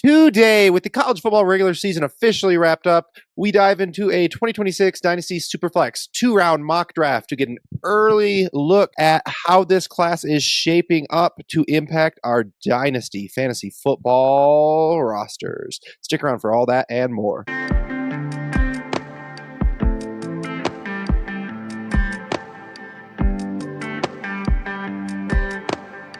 Today, with the college football regular season officially wrapped up, we dive into a 2026 Dynasty Superflex 2-round mock draft to get an early look at how this class is shaping up to impact our Dynasty fantasy football rosters. Stick around for all that and more.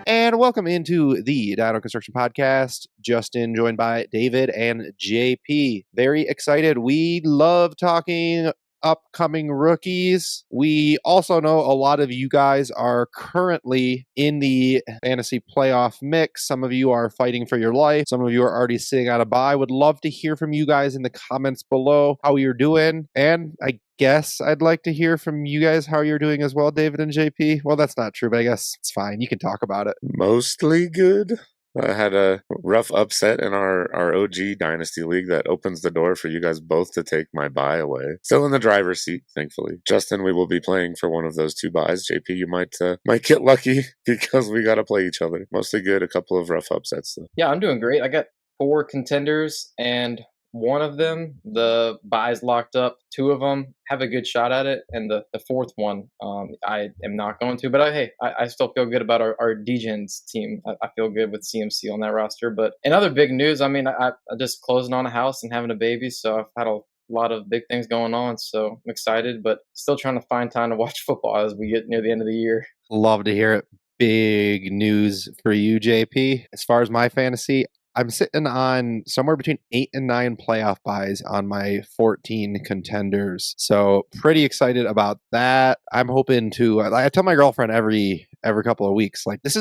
And welcome into the Dino Construction Podcast. Justin, joined by David and JP. Very excited. We love talking upcoming rookies. We also know a lot of you guys are currently in the fantasy playoff mix. Some of you are fighting for your life. Some of you are already sitting out a bye. Would love to hear from you guys in the comments below how you're doing. And I guess I'd like to hear from you guys how you're doing as well, David and JP. Well, that's not true, but I guess it's fine. You can talk about it. Mostly good. I had a rough upset in our OG Dynasty League that opens the door for you guys both to take my bye away. Still in the driver's seat, thankfully. Justin, we will be playing for one of those two byes. JP, you might get lucky because we got to play each other. Mostly good. A couple of rough upsets, though. Yeah, I'm doing great. I got 4 contenders, and one of them, the bye's locked up. 2 of them have a good shot at it, and the fourth one, I am not going to. But I still feel good about our D-Gens team. I feel good with CMC on that roster. But in other big news, I mean, I just closing on a house and having a baby, so I've had a lot of big things going on. So I'm excited, but still trying to find time to watch football as we get near the end of the year. Love to hear it. Big news for you, JP. As far as my fantasy, I'm sitting on somewhere between 8 and 9 playoff buys on my 14 contenders. So pretty excited about that. I'm hoping to, I tell my girlfriend every couple of weeks, like, this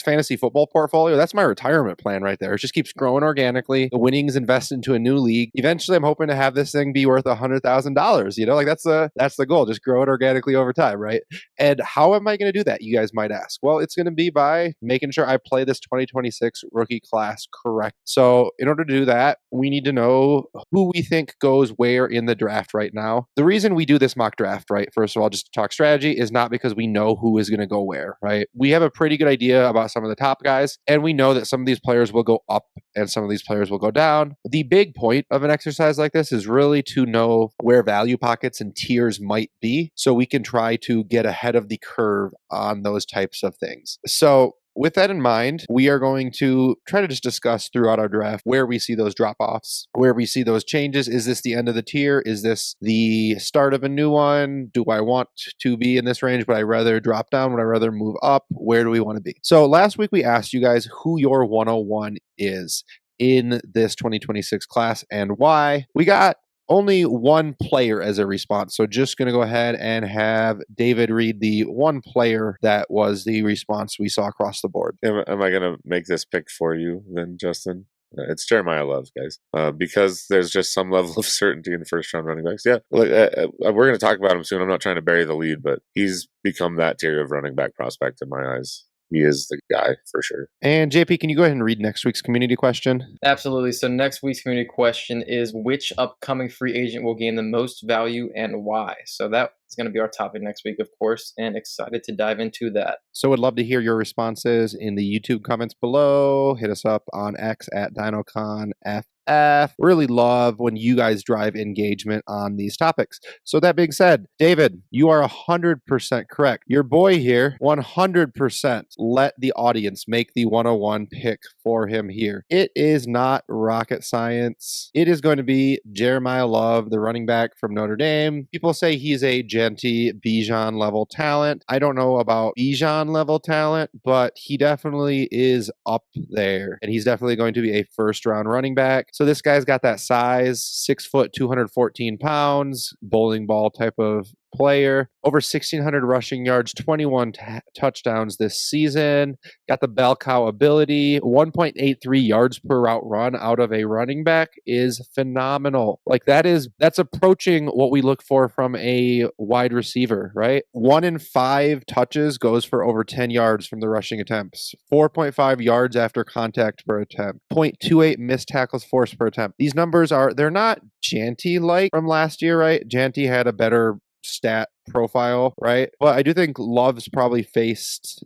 fantasy football portfolio, that's my retirement plan right there. It just keeps growing organically. The winnings invest into a new league. Eventually I'm hoping to have this thing be worth $100,000. You know, like that's the goal. Just grow it organically over time, right? And how am I going to do that? You guys might ask. Well, it's going to be by making sure I play this 2026 rookie class correct. So in order to do that, we need to know who we think goes where in the draft right now. The reason we do this mock draft, right, first of all, just to talk strategy, is not because we know who is going to go where, right? We have a pretty good idea about some of the top guys, and we know that some of these players will go up and some of these players will go down. The big point of an exercise like this is really to know where value pockets and tiers might be, so we can try to get ahead of the curve on those types of things. So with that in mind, we are going to try to just discuss throughout our draft where we see those drop-offs, where we see those changes. Is this the end of the tier? Is this the start of a new one? Do I want to be in this range? Would I rather drop down? Would I rather move up? Where do we want to be? So last week we asked you guys who your 101 is in this 2026 class and why. We got only one player as a response. So just going to go ahead and have David read the one player that was the response we saw across the board. Am I going to make this pick for you then, Justin? It's Jeremiyah Love, guys, because there's just some level of certainty in first-round running backs. Yeah, look, we're going to talk about him soon. I'm not trying to bury the lead, but he's become that tier of running back prospect in my eyes. He is the guy for sure. And JP, can you go ahead and read next week's community question? Absolutely. So next week's community question is, which upcoming free agent will gain the most value and why? So that is going to be our topic next week, of course, and excited to dive into that. So would love to hear your responses in the YouTube comments below. Hit us up on X at DinoConF. Really love when you guys drive engagement on these topics. So that being said, David, you are 100% correct. Your boy here, 100% let the audience make the 101 pick for him here. It is not rocket science. It is going to be Jeremiyah Love, the running back from Notre Dame. People say he's a Genty Bijan level talent. I don't know about Bijan level talent, but he definitely is up there. And he's definitely going to be a first round running back. So this guy's got that size, 6 foot, 214 pounds, bowling ball type of player, over 1,600 rushing yards, 21 touchdowns this season. Got the bell cow ability. 1.83 yards per route run out of a running back is phenomenal. Like that's approaching what we look for from a wide receiver, right? 1 in 5 touches goes for over 10 yards from the rushing attempts. 4.5 yards after contact per attempt. 0.28 missed tackles forced per attempt. These numbers they're not Janty-like from last year, right? Janty had a better stat profile, right? But I do think Love's probably faced,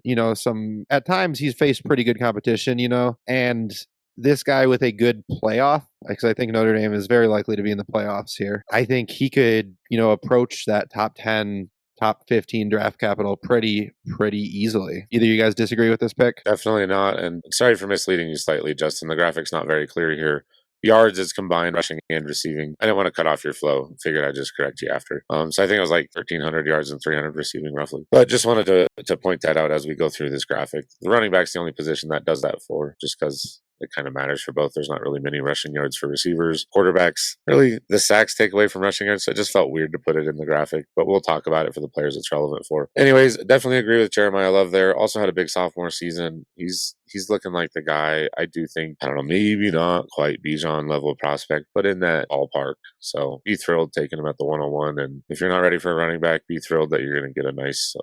at times he's faced pretty good competition, and this guy with a good playoff, because I think Notre Dame is very likely to be in the playoffs here. I think he could, approach that top 10, top 15 draft capital pretty easily. Either you guys disagree with this pick? Definitely not. And sorry for misleading you slightly, Justin. The graphic's not very clear here. Yards is combined rushing and receiving. I didn't want to cut off your flow. Figured I'd just correct you after. So I think it was like 1,300 yards and 300 receiving roughly. But just wanted to point that out as we go through this graphic. The running back's the only position that does that for, just because it kind of matters for both. There's not really many rushing yards for receivers. Quarterbacks, really, the sacks take away from rushing yards, so it just felt weird to put it in the graphic, but we'll talk about it for the players it's relevant for. Anyways, definitely agree with Jeremiyah Love there. Also had a big sophomore season. He's looking like the guy. I do think, I don't know, maybe not quite Bijan level prospect, but in that ballpark. So be thrilled taking him at the 101. And if you're not ready for a running back, be thrilled that you're going to get a nice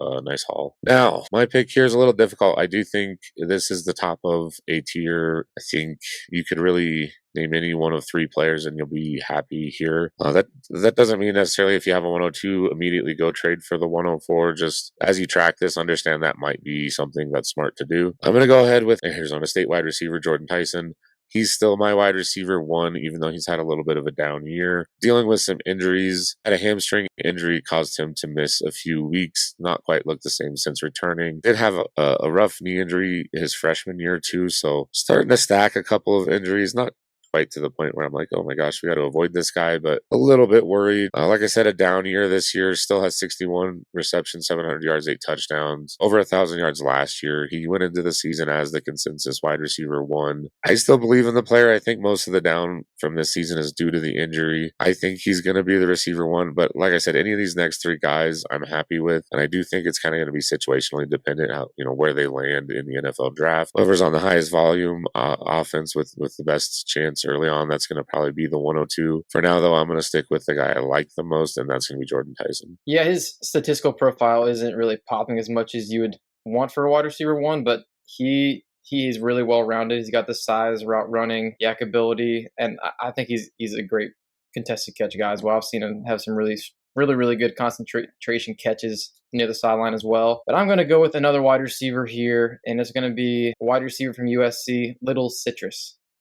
haul. Now, my pick here is a little difficult. I do think this is the top of a tier. I think you could really name any one of three players and you'll be happy here. That doesn't mean necessarily if you have a 102, immediately go trade for the 104. Just as you track this, understand that might be something that's smart to do. I'm going to go ahead with Arizona State wide receiver Jordan Tyson. He's still my wide receiver 1, even though he's had a little bit of a down year. Dealing with some injuries. Had a hamstring injury caused him to miss a few weeks. Not quite looked the same since returning. Did have a rough knee injury his freshman year too, so starting to stack a couple of injuries. Not quite to the point where I'm like, oh my gosh, we got to avoid this guy, but a little bit worried. Like I said, a down year this year, still has 61 receptions, 700 yards, 8 touchdowns, over 1,000 yards last year. He went into the season as the consensus wide receiver 1. I still believe in the player. I think most of the down from this season is due to the injury. I think he's going to be the receiver 1, but like I said, any of these next 3 guys I'm happy with, and I do think it's kind of going to be situationally dependent how, where they land in the NFL draft. Whoever's on the highest volume offense with the best chance early on, that's going to probably be the 102. For now, though, I'm going to stick with the guy I like the most, and that's going to be Jordan Tyson. Yeah, his statistical profile isn't really popping as much as you would want for a wide receiver 1, but he is really well rounded. He's got the size, route running, yak ability, and I think he's a great contested catch guy as well. I've seen him have some really good concentration catches near the sideline as well. But I'm going to go with another wide receiver here, and it's going to be a wide receiver from USC,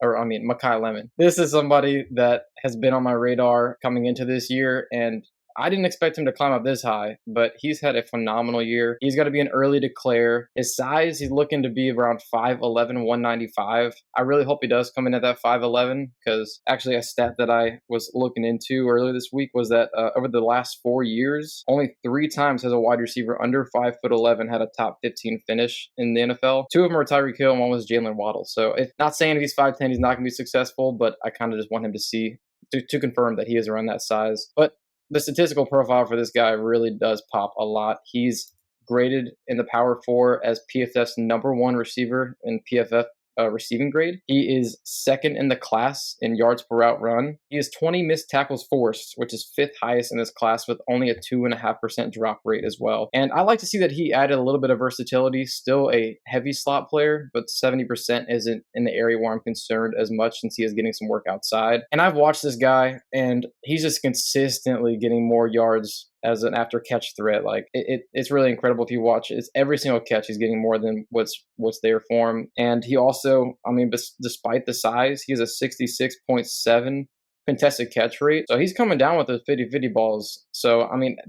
Makai Lemon. This is somebody that has been on my radar coming into this year, and I didn't expect him to climb up this high, but he's had a phenomenal year. He's got to be an early declare. His size, he's looking to be around 5'11", 195. I really hope he does come in at that 5'11", because actually a stat that I was looking into earlier this week was that over the last 4 years, only 3 times has a wide receiver under 5'11" had a top 15 finish in the NFL. 2 of them were Tyreek Hill, and 1 was Jalen Waddle. So not saying if he's 5'10", he's not going to be successful, but I kind of just want him to confirm that he is around that size. But the statistical profile for this guy really does pop a lot. He's graded in the Power 4 as PFF's #1 receiver in PFF receiving grade. He is second in the class in yards per route run. He has 20 missed tackles forced, which is 5th highest in this class, with only a 2.5% drop rate as well. And I like to see that he added a little bit of versatility. Still a heavy slot player, but 70% isn't in the area where I'm concerned as much, since he is getting some work outside. And I've watched this guy, and he's just consistently getting more yards as an after catch threat. Like it's really incredible if you watch it. It's every single catch he's getting more than what's there for him. And he also, despite the size, he has a 66.7 contested catch rate. So he's coming down with the 50-50 balls. So,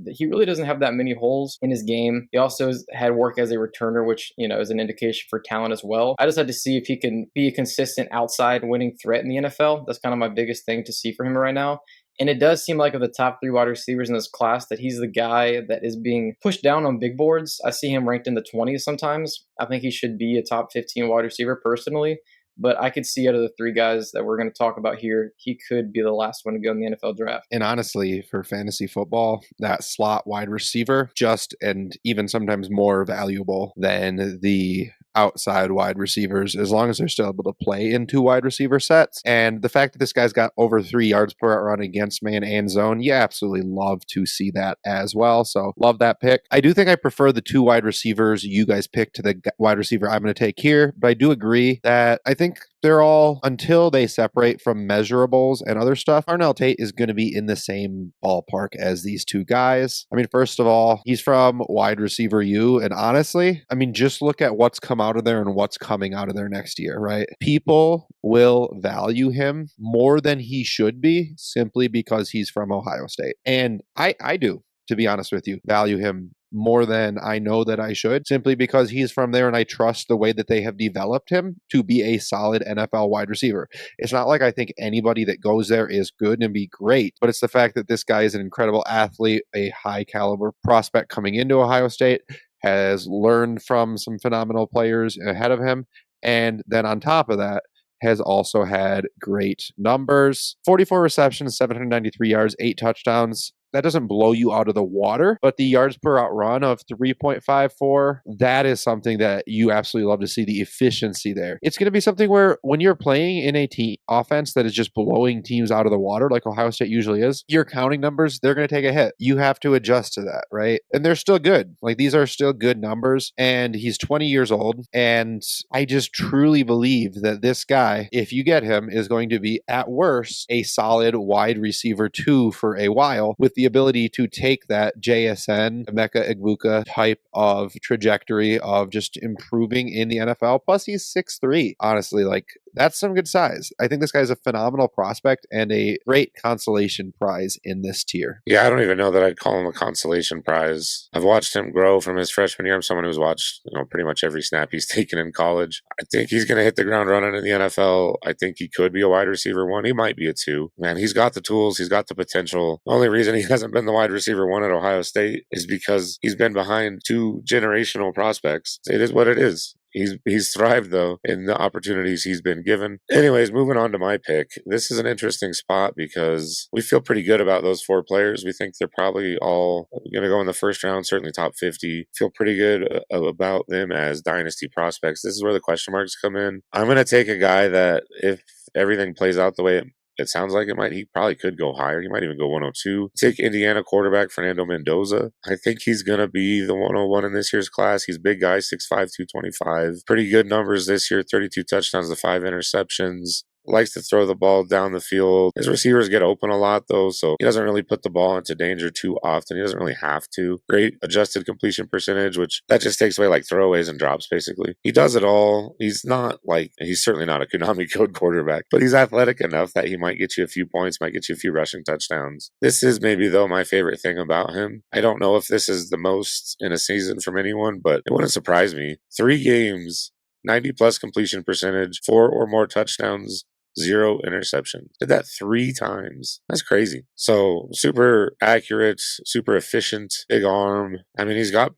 he really doesn't have that many holes in his game. He also has had work as a returner, which, is an indication for talent as well. I just had to see if he can be a consistent outside winning threat in the NFL. That's kind of my biggest thing to see for him right now. And it does seem like of the top 3 wide receivers in this class that he's the guy that is being pushed down on big boards. I see him ranked in the 20s sometimes. I think he should be a top 15 wide receiver personally. But I could see out of the 3 guys that we're going to talk about here, he could be the last one to go in the NFL draft. And honestly, for fantasy football, that slot wide receiver just and even sometimes more valuable than the outside wide receivers, as long as they're still able to play in 2 wide receiver sets. And the fact that this guy's got over 3 yards per route run against man and zone, you absolutely love to see that as well. So love that pick. I do think I prefer the 2 wide receivers you guys picked to the wide receiver I'm going to take here, but I do agree that I think they're all, until they separate from measurables and other stuff, Carnell Tate is going to be in the same ballpark as these two guys. I mean, first of all, he's from wide receiver U, and honestly, I mean, just look at what's come out of there and what's coming out of there next year, right? People will value him more than he should be simply because he's from Ohio State. And I do, to be honest with you, value him more than I know that I should, simply because he's from there and I trust the way that they have developed him to be a solid NFL wide receiver. It's not like I think anybody that goes there is good and be great, but it's the fact that this guy is an incredible athlete, a high caliber prospect coming into Ohio State, has learned from some phenomenal players ahead of him, and then on top of that, has also had great numbers. 44 receptions, 793 yards, 8 touchdowns. That doesn't blow you out of the water, but the yards per out run of 3.54, that is something that you absolutely love to see, the efficiency there. It's going to be something where when you're playing in a team offense that is just blowing teams out of the water, like Ohio State usually is, your counting numbers, they're going to take a hit. You have to adjust to that, right? And they're still good. Like, these are still good numbers, and he's 20 years old, and I just truly believe that this guy, if you get him, is going to be, at worst, a solid wide receiver 2 for a while, with the ability to take that JSN, Emeka Egbuka type of trajectory of just improving in the NFL. Plus, he's 6'3". Honestly, like, that's some good size. I think this guy's a phenomenal prospect and a great consolation prize in this tier. Yeah, I don't even know that I'd call him a consolation prize. I've watched him grow from his freshman year. I'm someone who's watched, pretty much every snap he's taken in college. I think he's going to hit the ground running in the NFL. I think he could be a wide receiver 1. He might be a 2. Man, he's got the tools. He's got the potential. The only reason he hasn't been the wide receiver 1 at Ohio State is because he's been behind 2 generational prospects. It is what it is. He's thrived, though, in the opportunities he's been given. Anyways, moving on to my pick. This is an interesting spot because we feel pretty good about those 4 players. We think they're probably all going to go in the first round, certainly top 50. Feel pretty good about them as dynasty prospects. This is where the question marks come in. I'm going to take a guy that, if everything plays out the way it sounds like it might, he probably could go higher. He might even go 102. Take Indiana quarterback Fernando Mendoza. I think he's going to be the 101 in this year's class. He's a big guy, 6'5", 225. Pretty good numbers this year, 32 touchdowns to 5 interceptions. Likes to throw the ball down the field. His receivers get open a lot, though, so he doesn't really put the ball into danger too often. He doesn't really have to. Great adjusted completion percentage, which that just takes away like throwaways and drops, basically. He does it all. He's certainly not a Konami code quarterback, but he's athletic enough that he might get you a few points, might get you a few rushing touchdowns. This is maybe, though, my favorite thing about him. I don't know if this is the most in a season from anyone, but it wouldn't surprise me. 3 games, 90-plus completion percentage, 4 or more touchdowns, 0 interception. Did that 3 times. That's crazy. So super accurate, super efficient, big arm. I mean, he's got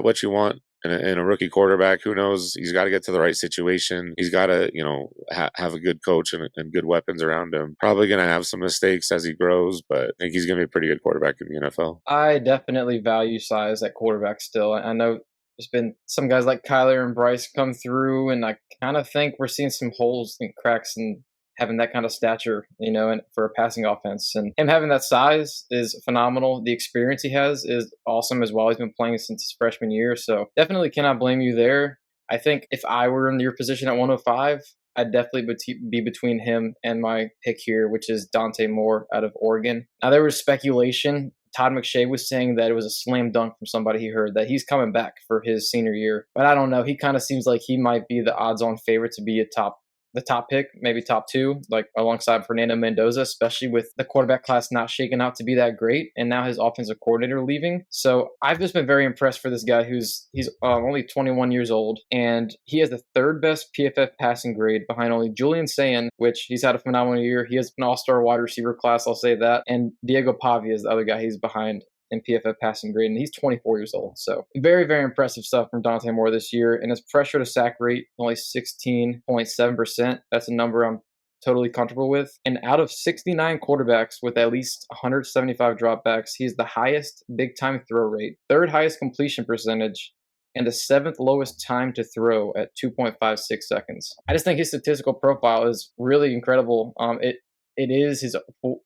what you want in a rookie quarterback. Who knows? He's got to get to the right situation. He's got to, have a good coach and good weapons around him. Probably going to have some mistakes as he grows, but I think he's going to be a pretty good quarterback in the NFL. I definitely value size at quarterback still. I know there's been some guys like Kyler and Bryce come through, and I kind of think we're seeing some holes and cracks in having that kind of stature, and for a passing offense. And him having that size is phenomenal. The experience he has is awesome as well. He's been playing since his freshman year, so definitely cannot blame you there. I think if I were in your position at 105, I'd definitely be between him and my pick here, which is Dante Moore out of Oregon. Now, there was speculation. Todd McShay was saying that it was a slam dunk from somebody he heard that he's coming back for his senior year. But I don't know. He kind of seems like he might be the odds-on favorite to be the top pick, maybe top 2, like alongside Fernando Mendoza, especially with the quarterback class not shaking out to be that great, and now his offensive coordinator leaving. So I've just been very impressed for this guy he's only 21 years old, and he has the 3rd best PFF passing grade behind only Julian Sayin, which he's had a phenomenal year. He has an all-star wide receiver class, I'll say that, and Diego Pavia is the other guy he's behind in PFF passing grade, and he's 24 years old. So very, very impressive stuff from Dante Moore this year. And his pressure to sack rate, only 16.7%. That's a number I'm totally comfortable with. And out of 69 quarterbacks with at least 175 dropbacks, he's the highest big time throw rate, 3rd highest completion percentage, and the 7th lowest time to throw at 2.56 seconds. I just think his statistical profile is really incredible. It is his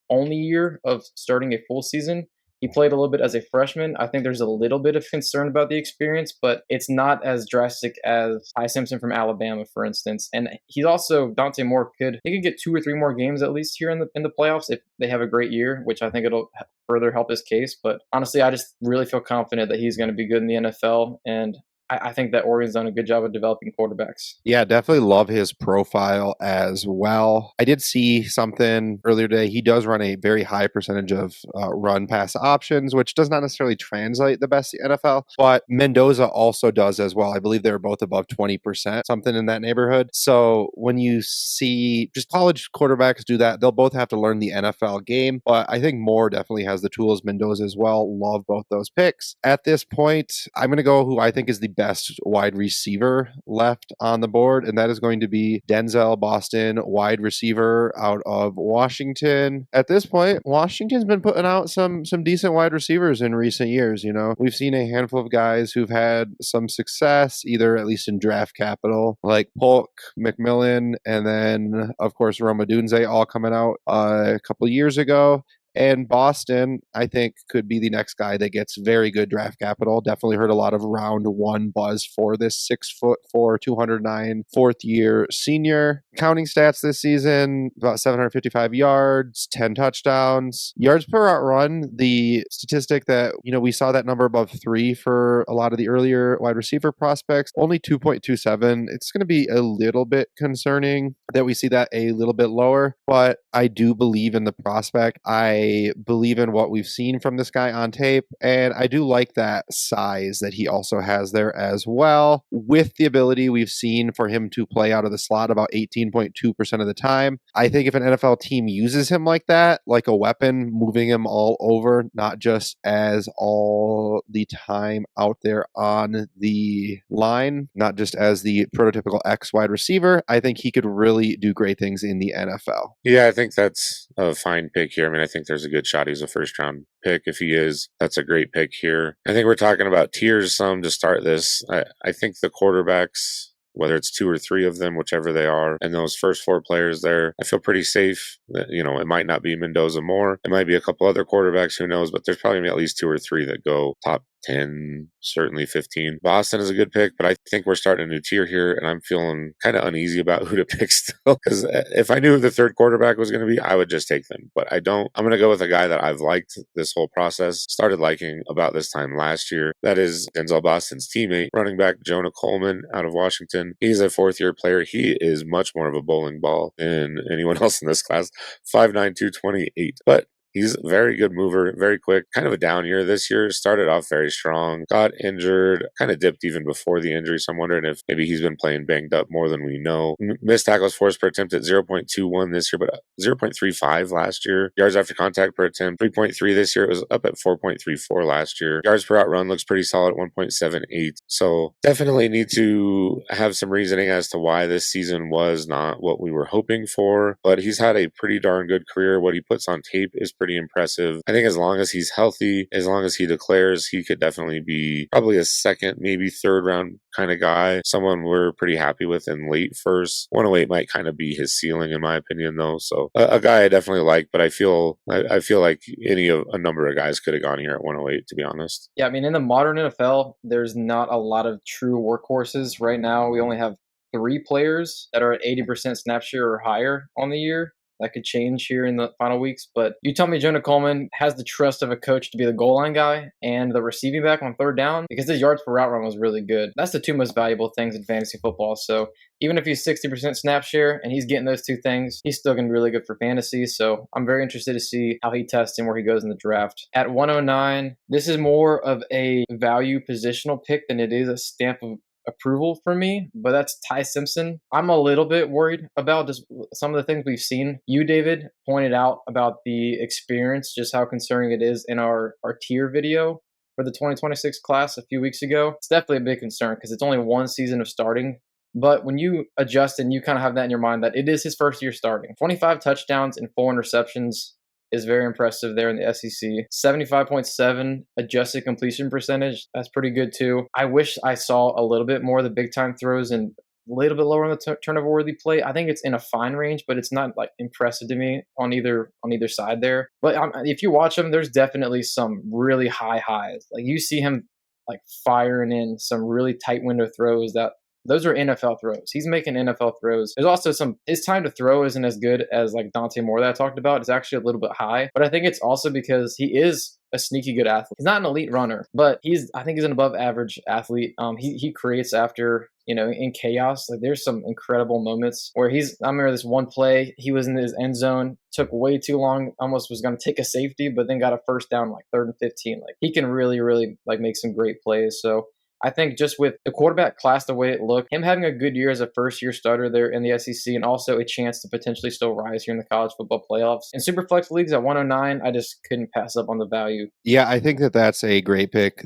only year of starting a full season. He played a little bit as a freshman. I think there's a little bit of concern about the experience, but it's not as drastic as Ty Simpson from Alabama, for instance. And he's also, Dante Moore could 2 or 3 more games at least here in the playoffs if they have a great year, which I think it'll further help his case. But honestly, I just really feel confident that he's going to be good in the NFL, and I think that Oregon's done a good job of developing quarterbacks. Yeah, definitely love his profile as well. I did see something earlier today. He does run a very high percentage of run pass options, which does not necessarily translate the best in the NFL, but Mendoza also does as well. I believe they're both above 20%, something in that neighborhood. So when you see just college quarterbacks do that, they'll both have to learn the NFL game, but I think Moore definitely has the tools. Mendoza as well. Love both those picks. At this point, I'm going to go who I think is the best wide receiver left on the board, and that is going to be Denzel Boston, wide receiver out of Washington. At this point, Washington's been putting out some decent wide receivers in recent years. You know, we've seen a handful of guys who've had some success, either at least in draft capital, like Polk, McMillan, and then of course Roma Dunze, all coming out a couple of years ago. And Boston, I think, could be the next guy that gets very good draft capital. Definitely heard a lot of round one buzz for this 6'4", 209 fourth year senior. Counting stats this season, about 755 yards, 10 touchdowns. Yards per route run, the statistic that, we saw that number above 3 for a lot of the earlier wide receiver prospects, only 2.27. It's going to be a little bit concerning that we see that a little bit lower, but I do believe in the prospect. I believe in what we've seen from this guy on tape, and I do like that size that he also has there as well, with the ability we've seen for him to play out of the slot about 18.2% of the time. I think if an NFL team uses him like that, like a weapon, moving him all over, not just as all the time out there on the line, not just as the prototypical X wide receiver, I think he could really do great things in the NFL. Yeah, I think that's a fine pick here. I mean, I think there's a good shot he's a first round pick. If he is, that's a great pick here. I think we're talking about tiers some to start this. I think the quarterbacks, whether it's 2 or 3 of them, whichever they are, and those first 4 players there, I feel pretty safe. That, it might not be Mendoza Moore. It might be a couple other quarterbacks, who knows, but there's probably at least 2 or 3 that go top 10, certainly 15. Boston is a good pick, but I think we're starting a new tier here, and I'm feeling kind of uneasy about who to pick still. Because if I knew who the third quarterback was going to be, I would just take them. But I don't. I'm going to go with a guy that I've liked this whole process, started liking about this time last year. That is Denzel Boston's teammate, running back Jonah Coleman out of Washington. He's a 4th-year player. He is much more of a bowling ball than anyone else in this class. 5'9", 228. But he's a very good mover, very quick, kind of a down year this year. Started off very strong, got injured, kind of dipped even before the injury. So I'm wondering if maybe he's been playing banged up more than we know. Missed tackles forced per attempt at 0.21 this year, but 0.35 last year. Yards after contact per attempt, 3.3 this year. It was up at 4.34 last year. Yards per out run looks pretty solid, 1.78. So definitely need to have some reasoning as to why this season was not what we were hoping for. But he's had a pretty darn good career. What he puts on tape is pretty impressive. I think as long as he's healthy, as long as he declares, he could definitely be probably a 2nd, maybe 3rd round kind of guy. Someone we're pretty happy with in late first. 108 might kind of be his ceiling in my opinion though. So a guy I definitely like, but I feel like a number of guys could have gone here at 108, to be honest. Yeah, I mean, in the modern NFL, there's not a lot of true workhorses right now. We only have 3 players that are at 80% snap share or higher on the year. That could change here in the final weeks. But you tell me Jonah Coleman has the trust of a coach to be the goal line guy and the receiving back on 3rd down, because his yards per route run was really good. That's the 2 most valuable things in fantasy football. So even if he's 60% snap share and he's getting those 2 things, he's still going to be really good for fantasy. So I'm very interested to see how he tests and where he goes in the draft. At 109, this is more of a value positional pick than it is a stamp of approval for me, but that's Ty Simpson. I'm a little bit worried about just some of the things we've seen. You, David, pointed out about the experience, just how concerning it is in our tier video for the 2026 class a few weeks ago. It's definitely a big concern because it's only 1 season of starting. But when you adjust and you kind of have that in your mind that it is his first year starting, 25 touchdowns and 4 interceptions is very impressive there in the SEC. 75.7 adjusted completion percentage. That's pretty good too. I wish I saw a little bit more of the big time throws and little bit lower on the turnover worthy play. I think it's in a fine range, but it's not like impressive to me on either side there. But if you watch him, there's definitely some really high highs. Like you see him like firing in some really tight window throws that those are NFL throws. He's making NFL throws. There's also his time to throw isn't as good as like Dante Moore that I talked about. It's actually a little bit high, but I think it's also because he is a sneaky good athlete. He's not an elite runner, but I think he's an above average athlete. He creates after, in chaos. Like there's some incredible moments where I remember this one play, he was in his end zone, took way too long, almost was going to take a safety, but then got a first down like 3rd and 15. Like he can really, really like make some great plays. So I think just with the quarterback class, the way it looked, him having a good year as a first-year starter there in the SEC, and also a chance to potentially still rise here in the college football playoffs. In Superflex leagues at 109, I just couldn't pass up on the value. Yeah, I think that's a great pick.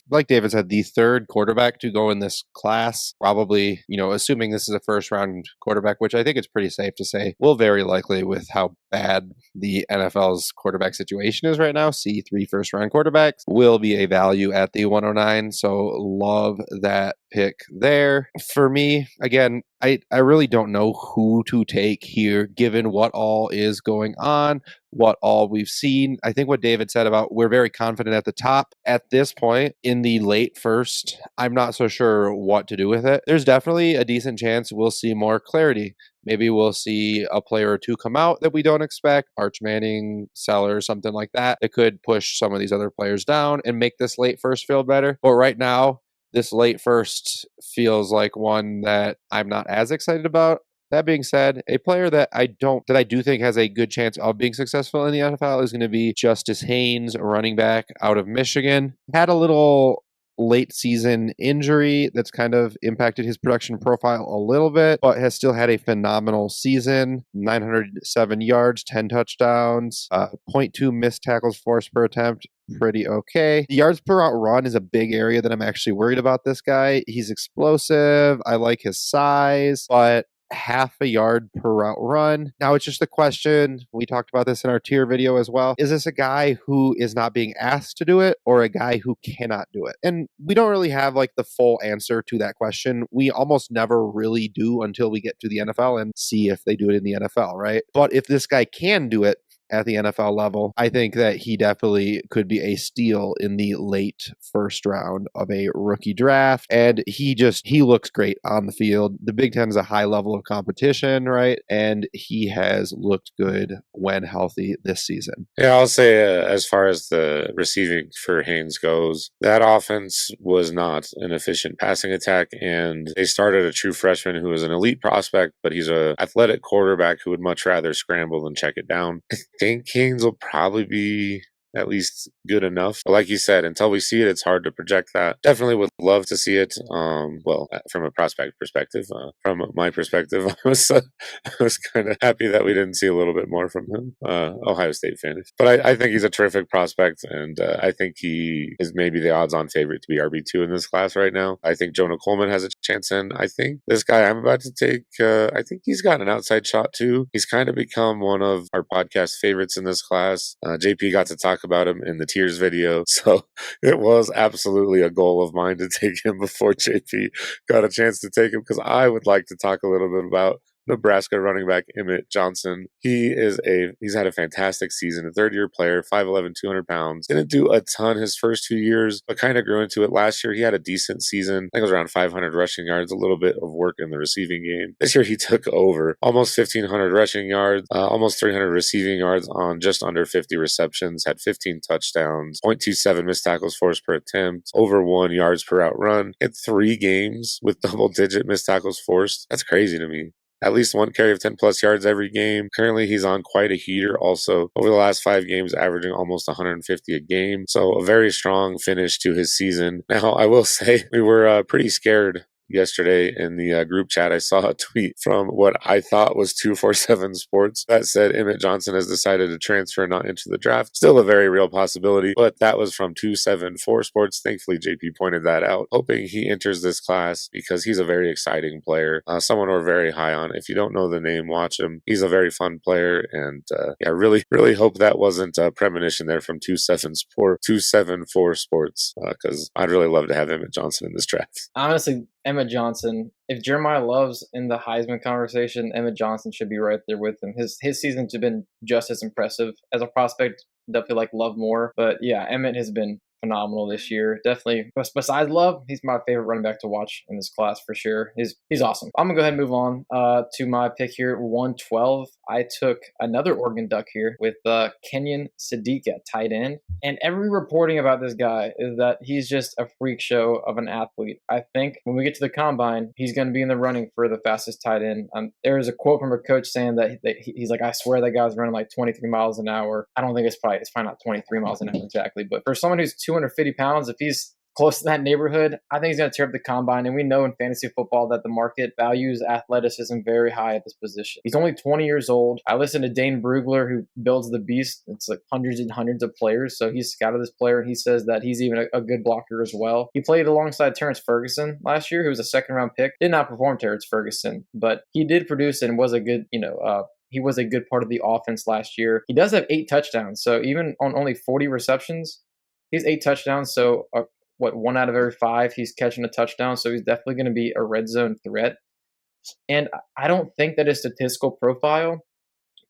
Like David said, the third quarterback to go in this class, probably, assuming this is a first-round quarterback, which I think it's pretty safe to say, will very likely, with how bad the NFL's quarterback situation is right now, see 3 first-round quarterbacks, will be a value at the 109. So love that pick there. For me, again, I really don't know who to take here, given what all is going on, what all we've seen. I think what David said about we're very confident at the top. At this point, in the late first, I'm not so sure what to do with it. There's definitely a decent chance we'll see more clarity. Maybe we'll see a player or two come out that we don't expect, Arch Manning, Sellers, something like that. It could push some of these other players down and make this late first feel better. But right now, this late first feels like one that I'm not as excited about. That being said, a player that I do think has a good chance of being successful in the NFL is going to be Justice Haynes, running back out of Michigan. Had a little late season injury that's kind of impacted his production profile a little bit, but has still had a phenomenal season. 907 yards, 10 touchdowns, 0.2 missed tackles forced per attempt. Pretty okay. The yards per route run is a big area that I'm actually worried about this guy. He's explosive. I like his size, but half a yard per route run. Now it's just the question, we talked about this in our tier video as well, is this a guy who is not being asked to do it or a guy who cannot do it? And we don't really have like the full answer to that question. We almost never really do until we get to the NFL and see if they do it in the NFL, right? But if this guy can do it at the NFL level, I think that he definitely could be a steal in the late first round of a rookie draft. And he looks great on the field. The Big Ten is a high level of competition, right? And he has looked good when healthy this season. Yeah, I'll say as far as the receiving for Haynes goes, that offense was not an efficient passing attack, and they started a true freshman who was an elite prospect, but he's an athletic quarterback who would much rather scramble than check it down. I think Haynes will probably be at least good enough. But like you said, until we see it, it's hard to project that. Definitely would love to see it. From a prospect perspective, from my perspective, I was kind of happy that we didn't see a little bit more from him. Ohio State fan, but I think he's a terrific prospect, and I think he is maybe the odds-on favorite to be RB2 in this class right now. I think Jonah Coleman has a chance, and I think this guy I'm about to take, I think he's got an outside shot too. He's kind of become one of our podcast favorites in this class. JP got to talk about him in the tiers video, so it was absolutely a goal of mine to take him before JP got a chance to take him, because I would like to talk a little bit about Nebraska running back Emmett Johnson. He's had a fantastic season, a third-year player, 5'11", 200 pounds. Didn't do a ton his first 2 years, but kind of grew into it. Last year, he had a decent season. I think it was around 500 rushing yards, a little bit of work in the receiving game. This year, he took over almost 1,500 rushing yards, almost 300 receiving yards on just under 50 receptions, had 15 touchdowns, 0.27 missed tackles forced per attempt, over 1 yards per out run. Hit 3 games with double-digit missed tackles forced. That's crazy to me. At least 1 carry of 10 plus yards every game. Currently, he's on quite a heater also. Over the last 5 games, averaging almost 150 a game. So a very strong finish to his season. Now, I will say we were pretty scared yesterday in the group chat. I saw a tweet from what I thought was 247 Sports that said Emmett Johnson has decided to transfer, not into the draft. Still a very real possibility, but that was from 274 Sports. Thankfully, JP pointed that out, hoping he enters this class because he's a very exciting player, someone we're very high on. If you don't know the name, watch him. He's a very fun player, and really hope that wasn't a premonition there from 274 Sports, because I'd really love to have Emmett Johnson in this draft. Honestly, Emmett Johnson. If Jeremiyah Love's in the Heisman conversation, Emmett Johnson should be right there with him. His season's been just as impressive as a prospect. Definitely like Love more, but yeah, Emmett has been phenomenal this year. Definitely, besides Love, he's my favorite running back to watch in this class for sure. He's awesome. I'm gonna go ahead and move on to my pick here, 112. I took another Oregon Duck here with Kenyon Sadiq at tight end, and every reporting about this guy is that he's just a freak show of an athlete. I think when we get to the combine, he's going to be in the running for the fastest tight end. There is a quote from a coach saying that he's like, I swear that guy's running like 23 miles an hour. I don't think it's probably not 23 miles an hour exactly, but for someone who's 250 pounds, if he's close to that neighborhood, I think he's going to tear up the combine. And we know in fantasy football that the market values athleticism very high at this position. He's only 20 years old. I listened to Dane Brugler, who builds the beast. It's like hundreds and hundreds of players. So he's scouted this player, and he says that he's even a good blocker as well. He played alongside Terrence Ferguson last year, who was a second-round pick. Did not perform Terrence Ferguson, but he did produce and was a good, he was a good part of the offense last year. He does have 8 touchdowns. So even on only 40 receptions, he's 8 touchdowns. So 1 out of every 5 he's catching a touchdown, so he's definitely going to be a red zone threat. And I don't think that his statistical profile,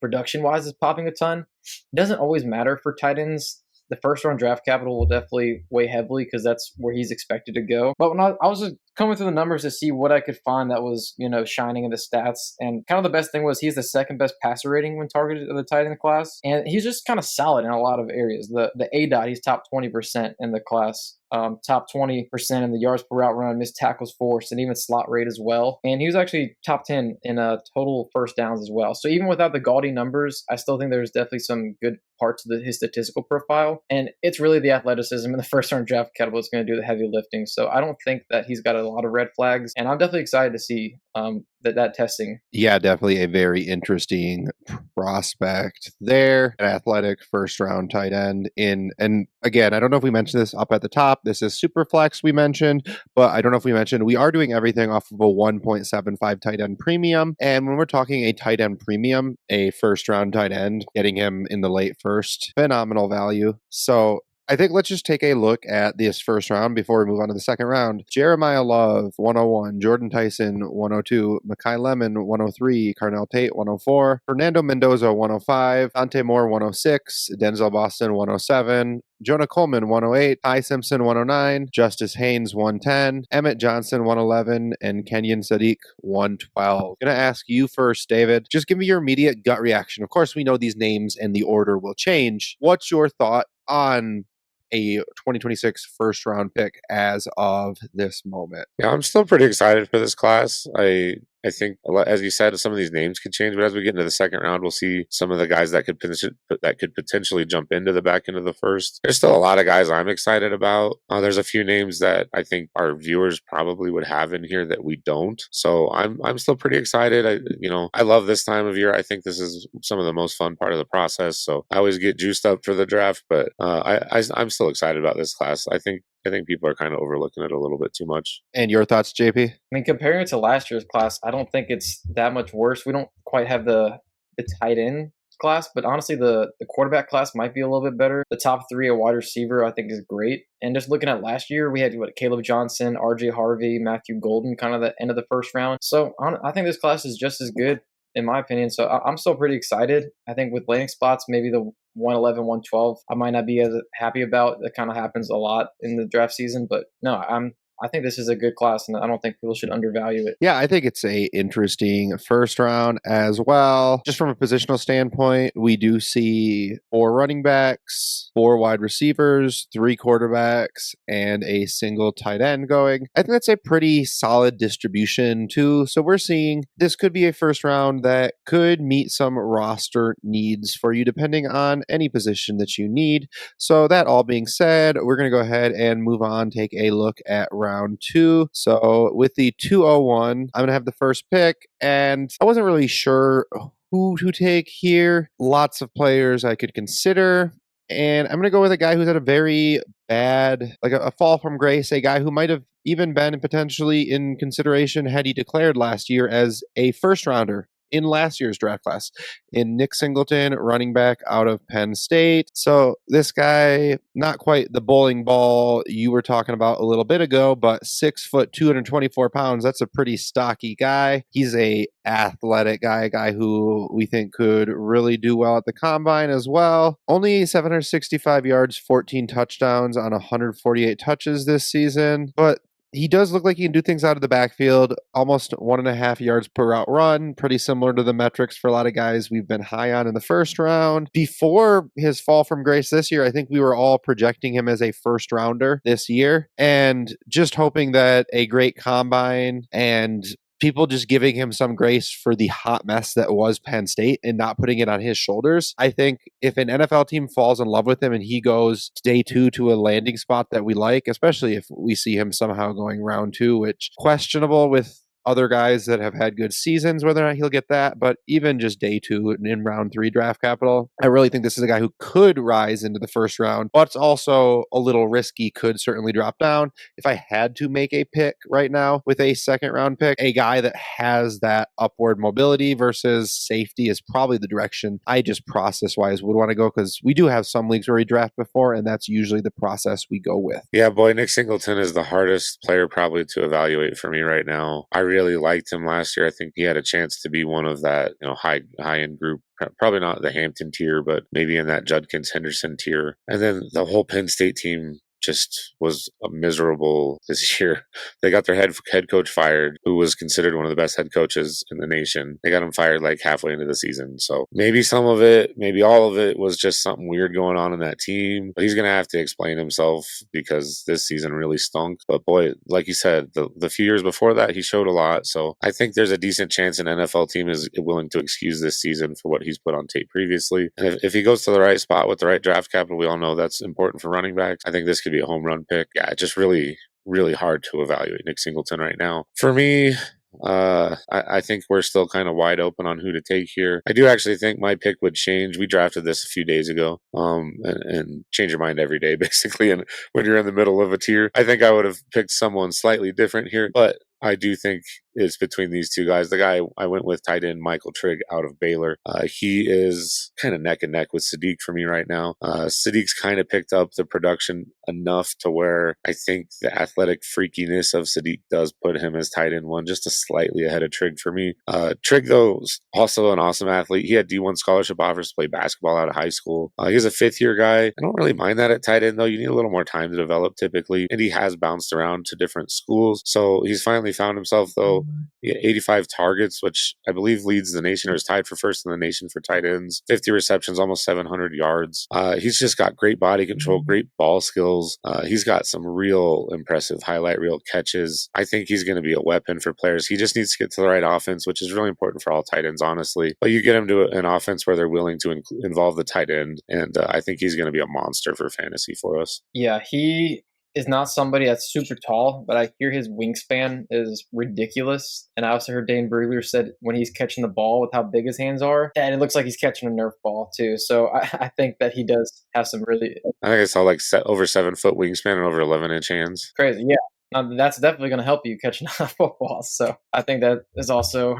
production-wise, is popping a ton. It doesn't always matter for tight ends. The first-round draft capital will definitely weigh heavily because that's where he's expected to go. But when I was just coming through the numbers to see what I could find that was, shining in the stats, and kind of the best thing was he's the second best passer rating when targeted of the tight end class, and he's just kind of solid in a lot of areas. The ADOT, he's top 20% in the class. Top 20% in the yards per route run, missed tackles forced, and even slot rate as well. And he was actually top 10 in total first downs as well. So even without the gaudy numbers, I still think there's definitely some good parts of his statistical profile. And it's really the athleticism in the first round draft capital that's going to do the heavy lifting. So I don't think that he's got a lot of red flags. And I'm definitely excited to see that testing. Yeah, definitely a very interesting prospect there. An athletic first round tight end and again, I don't know if we mentioned this up at the top. This is Superflex we mentioned, but I don't know if we mentioned we are doing everything off of a 1.75 tight end premium. And when we're talking a tight end premium, a first round tight end, getting him in the late first, phenomenal value. So I think let's just take a look at this first round before we move on to the second round. Jeremiyah Love, 101. Jordan Tyson, 102. Makai Lemon, 103. Carnell Tate, 104. Fernando Mendoza, 105. Dante Moore, 106. Denzel Boston, 107. Jonah Coleman, 108. Ty Simpson, 109. Justice Haynes, 110. Emmett Johnson, 111. And Kenyon Sadiq, 112. I'm going to ask you first, David. Just give me your immediate gut reaction. Of course, we know these names and the order will change. What's your thought on a 2026 first round pick as of this moment? Yeah, I'm still pretty excited for this class. I think, as you said, some of these names could change, but as we get into the second round, we'll see some of the guys that could potentially jump into the back end of the first. There's still a lot of guys I'm excited about. There's a few names that I think our viewers probably would have in here that we don't. So I'm still pretty excited. I love this time of year. I think this is some of the most fun part of the process. So I always get juiced up for the draft, but I'm still excited about this class. I think people are kind of overlooking it a little bit too much. And your thoughts, JP? I mean, comparing it to last year's class, I don't think it's that much worse. We don't quite have the tight end class, but honestly, the quarterback class might be a little bit better. The top 3 a wide receiver, I think, is great. And just looking at last year, we had Caleb Johnson, RJ Harvey, Matthew Golden, kind of the end of the first round. So I think this class is just as good, in my opinion. So I'm still pretty excited. I think with landing spots, maybe the 111, 112, I might not be as happy about. That kind of happens a lot in the draft season, but no, I think this is a good class, and I don't think people should undervalue it. Yeah, I think it's a interesting first round as well. Just from a positional standpoint, we do see 4 running backs, 4 wide receivers, 3 quarterbacks, and a single tight end going. I think that's a pretty solid distribution too. So we're seeing this could be a first round that could meet some roster needs for you depending on any position that you need. So that all being said, we're going to go ahead and move on, take a look at round 2. So with the 201, I'm going to have the first pick, and I wasn't really sure who to take here. Lots of players I could consider, and I'm going to go with a guy who's had a very bad, like a fall from grace, a guy who might have even been potentially in consideration had he declared last year as a first rounder in last year's draft class in Nick Singleton, running back out of Penn State. So this guy, not quite the bowling ball you were talking about a little bit ago, but 6 foot, 224 pounds. That's a pretty stocky guy. He's a athletic guy, a guy who we think could really do well at the combine as well. Only 765 yards, 14 touchdowns on 148 touches this season, but he does look like he can do things out of the backfield, almost 1.5 yards per route run, pretty similar to the metrics for a lot of guys we've been high on in the first round. Before his fall from grace this year, I think we were all projecting him as a first rounder this year and just hoping that a great combine and people just giving him some grace for the hot mess that was Penn State and not putting it on his shoulders. I think if an NFL team falls in love with him and he goes day 2 to a landing spot that we like, especially if we see him somehow going round 2, which questionable with other guys that have had good seasons, whether or not he'll get that, but even just day 2 and in round 3 draft capital, I really think this is a guy who could rise into the first round, but it's also a little risky, could certainly drop down. If I had to make a pick right now with a second round pick, a guy that has that upward mobility versus safety is probably the direction I just process wise would want to go, because we do have some leagues where we draft before, and that's usually the process we go with. Yeah, boy, Nick Singleton is the hardest player probably to evaluate for me right now. I really liked him last year. I think he had a chance to be one of that, high end group. Probably not the Hampton tier, but maybe in that Judkins Henderson tier. And then the whole Penn State team just was miserable this year. They got their head coach fired, who was considered one of the best head coaches in the nation. They got him fired like halfway into the season. So maybe some of it, maybe all of it was just something weird going on in that team. But he's going to have to explain himself because this season really stunk. But boy, like you said, the few years before that, he showed a lot. So I think there's a decent chance an NFL team is willing to excuse this season for what he's put on tape previously. And if he goes to the right spot with the right draft capital, we all know that's important for running backs. I think this could be a home run pick. Yeah, it's just really, really hard to evaluate Nick Singleton right now. For me, I think we're still kind of wide open on who to take here. I do actually think my pick would change. We drafted this a few days ago, and change your mind every day, basically. And when you're in the middle of a tier, I think I would have picked someone slightly different here, but I do think it's between these two guys. The guy I went with, tight end Michael Trigg out of Baylor. He is kind of neck and neck with Sadiq for me right now. Sadiq's kind of picked up the production enough to where I think the athletic freakiness of Sadiq does put him as tight end 1, just a slightly ahead of Trigg for me. Trigg, though, is also an awesome athlete. He had D1 scholarship offers to play basketball out of high school. He's a 5th-year guy. I don't really mind that at tight end, though. You need a little more time to develop typically, and he has bounced around to different schools. So he's finally found himself, though. He had 85 targets, which I believe leads the nation, or is tied for first in the nation for tight ends. 50 receptions, almost 700 yards. He's just got great body control, great ball skills. He's got some real impressive highlight reel catches. I think he's going to be a weapon for players. He just needs to get to the right offense, which is really important for all tight ends, honestly. But you get him to an offense where they're willing to involve the tight end, and I think he's going to be a monster for fantasy for us. Yeah, he is not somebody that's super tall, but I hear his wingspan is ridiculous. And I also heard Dane Brugler said when he's catching the ball with how big his hands are, and it looks like he's catching a Nerf ball too. So I think that he does have some really... I think I saw like over 7 foot wingspan and over 11-inch hands. Crazy, yeah. That's definitely going to help you catching footballs. So I think that is also,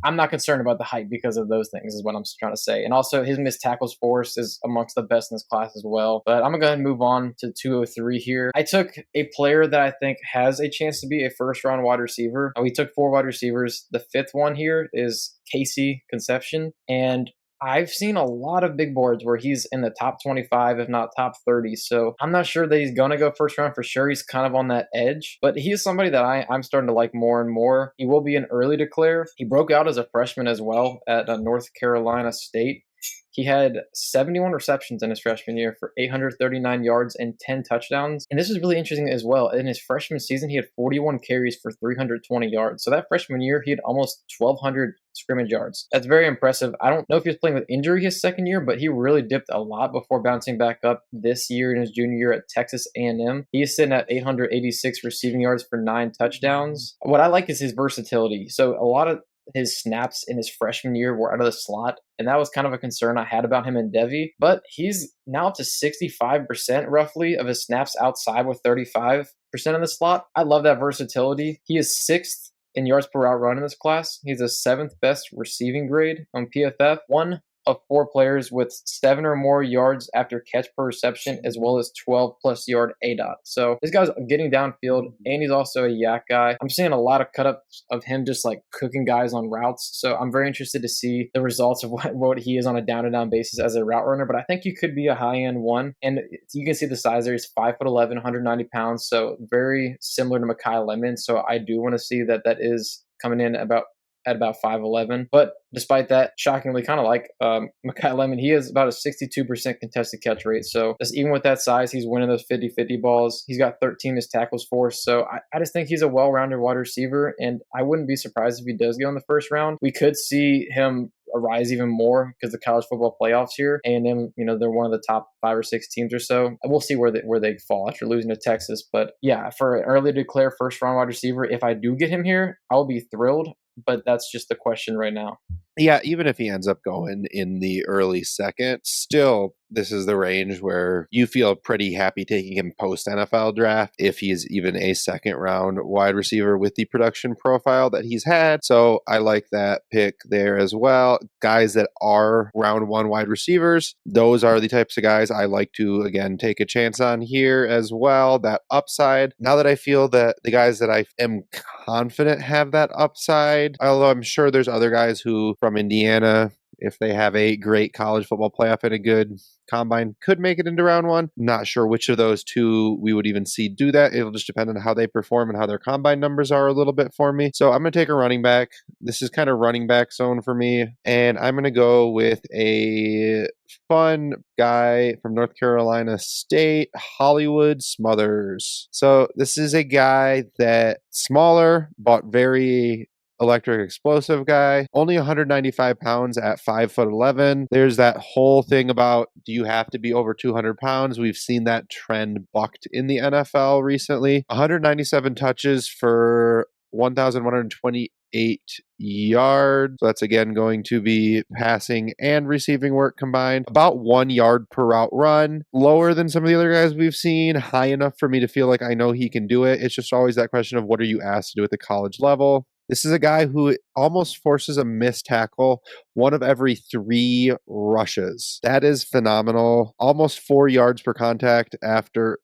I'm not concerned about the height because of those things is what I'm trying to say. And also his missed tackles force is amongst the best in this class as well. But I'm going to go ahead and move on to 203 here. I took a player that I think has a chance to be a first round wide receiver. We took 4 wide receivers. The 5th one here is KC Concepcion. And I've seen a lot of big boards where he's in the top 25, if not top 30. So I'm not sure that he's going to go first round for sure. He's kind of on that edge, but he is somebody that I'm starting to like more and more. He will be an early declare. He broke out as a freshman as well at North Carolina State. He had 71 receptions in his freshman year for 839 yards and 10 touchdowns. And this is really interesting as well. In his freshman season, he had 41 carries for 320 yards. So that freshman year, he had almost 1,200 scrimmage yards. That's very impressive. I don't know if he was playing with injury his second year, but he really dipped a lot before bouncing back up this year in his junior year at Texas A&M. He is sitting at 886 receiving yards for 9 touchdowns. What I like is his versatility. So a lot of his snaps in his freshman year were out of the slot, and that was kind of a concern I had about him in Devy. But he's now up to 65% roughly of his snaps outside with 35% in the slot. I love that versatility. He is 6th in yards per route run in this class. He's the 7th best receiving grade on PFF. One of 4 players with 7 or more yards after catch per reception, as well as 12 plus yard ADOT. So this guy's getting downfield, and he's also a yak guy. I'm seeing a lot of cut ups of him just like cooking guys on routes. So I'm very interested to see the results of what he is on a down to down basis as a route runner. But I think you could be a high end one, and you can see the size there. He's 5'11", 190 pounds, so very similar to Makai Lemon. So I do want to see that is coming in at about 5'11". But despite that, shockingly, kind of like Makai Lemon, he has about a 62% contested catch rate. So just even with that size, he's winning those 50-50 balls. He's got 13 missed tackles forced. So I just think he's a well-rounded wide receiver, and I wouldn't be surprised if he does go in the first round. We could see him rise even more because the college football playoffs here, A&M, they're one of the top 5 or 6 teams or so. We'll see where they fall after losing to Texas. But yeah, for an early declare first round wide receiver, if I do get him here, I'll be thrilled. But that's just the question right now. Yeah, even if he ends up going in the early second, still, this is the range where you feel pretty happy taking him post NFL draft if he's even a second round wide receiver with the production profile that he's had. So I like that pick there as well. Guys that are round 1 wide receivers, those are the types of guys I like to, again, take a chance on here as well. That upside. Now that I feel that the guys that I am confident have that upside, although I'm sure there's other guys who from Indiana, if they have a great college football playoff and a good combine, could make it into round 1. Not sure which of those two we would even see do that. It'll just depend on how they perform and how their combine numbers are a little bit for me. So I'm going to take a running back. This is kind of running back zone for me. And I'm going to go with a fun guy from North Carolina State, Hollywood Smothers. So this is a guy that smaller, but very electric explosive guy, only 195 pounds at 5'11". There's that whole thing about, do you have to be over 200 pounds? We've seen that trend bucked in the NFL recently. 197 touches for 1,128 yards. So that's again going to be passing and receiving work combined. About 1 yard per route run. Lower than some of the other guys we've seen. High enough for me to feel like I know he can do it. It's just always that question of what are you asked to do at the college level? This is a guy who almost forces a missed tackle 1 of every 3 rushes. That is phenomenal. Almost 4 yards per contact after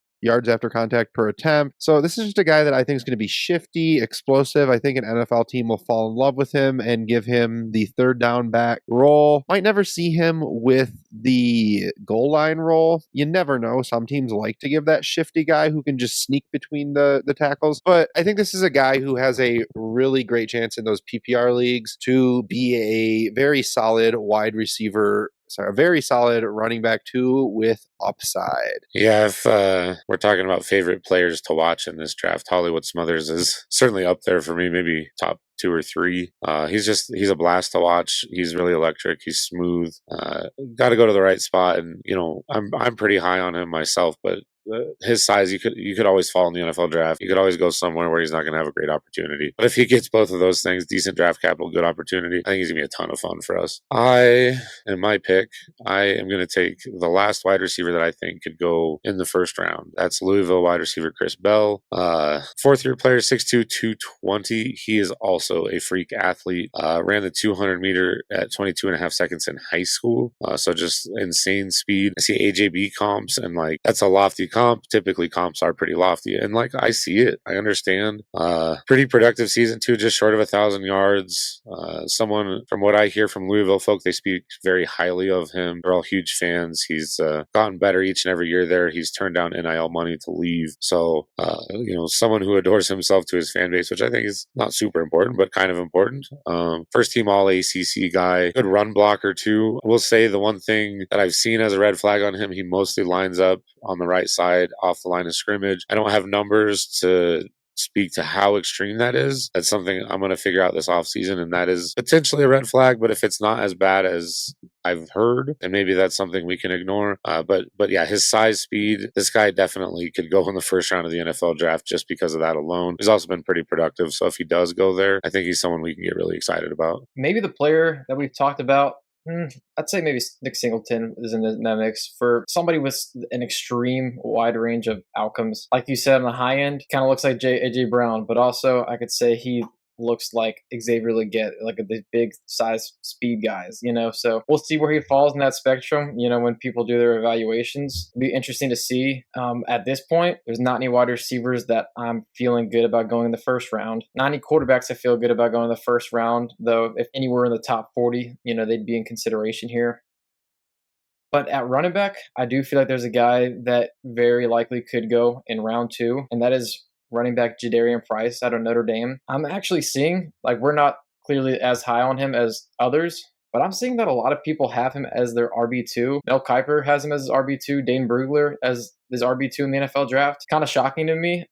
contact per attempt. So this is just a guy that I think is going to be shifty, explosive. I think an NFL team will fall in love with him and give him the third down back role. Might never see him with the goal line role. You never know. Some teams like to give that shifty guy who can just sneak between the tackles. But I think this is a guy who has a really great chance in those PPR leagues to be a very solid wide receiver. A very solid running back too with upside. Yeah, if we're talking about favorite players to watch in this draft, Hollywood Smothers is certainly up there for me, maybe top 2 or 3. He's a blast to watch. He's really electric. He's smooth. Got to go to the right spot, and I'm pretty high on him myself, but his size, you could always fall in the NFL draft. You could always go somewhere where he's not going to have a great opportunity. But if he gets both of those things, decent draft capital, good opportunity, I think he's going to be a ton of fun for us. In my pick, I am going to take the last wide receiver that I think could go in the first round. That's Louisville wide receiver Chris Bell. 4th-year player, 6'2", 220. He is also a freak athlete. Ran the 200 meter at 22.5 seconds in high school. So just insane speed. I see AJB comps, and that's a lofty comp. Typically comps are pretty lofty, and I see it. I understand. Pretty productive season too, just short of 1,000 yards. Someone, from what I hear from Louisville folk, they speak very highly of him. They're all huge fans. He's gotten better each and every year there. He's turned down NIL money to leave. So someone who adores himself to his fan base, which I think is not super important, but kind of important. First team all ACC guy, good run blocker too. I will say the one thing that I've seen as a red flag on him, he mostly lines up on the right side off the line of scrimmage. I don't have numbers to speak to how extreme that is. That's something I'm going to figure out this offseason, and that is potentially a red flag, but if it's not as bad as I've heard, and maybe that's something we can ignore. But yeah, his size, speed, this guy definitely could go in the first round of the NFL draft just because of that alone. He's also been pretty productive, so if he does go there, I think he's someone we can get really excited about. Maybe the player that we've talked about, I'd say maybe Nick Singleton is in that mix for somebody with an extreme wide range of outcomes. Like you said, on the high end, kind of looks like AJ Brown, but also I could say he looks like Xavier Legette, like the big size speed guys, So we'll see where he falls in that spectrum, when people do their evaluations. It'll be interesting to see. At this point, there's not any wide receivers that I'm feeling good about going in the first round. Not any quarterbacks I feel good about going in the first round, though if anywhere in the top 40, they'd be in consideration here. But at running back, I do feel like there's a guy that very likely could go in round 2, and that is running back Jadarian Price out of Notre Dame. I'm actually seeing, we're not clearly as high on him as others, but I'm seeing that a lot of people have him as their RB2. Mel Kiper has him as his RB2, Dane Brugler as his RB2 in the NFL draft. Kind of shocking to me.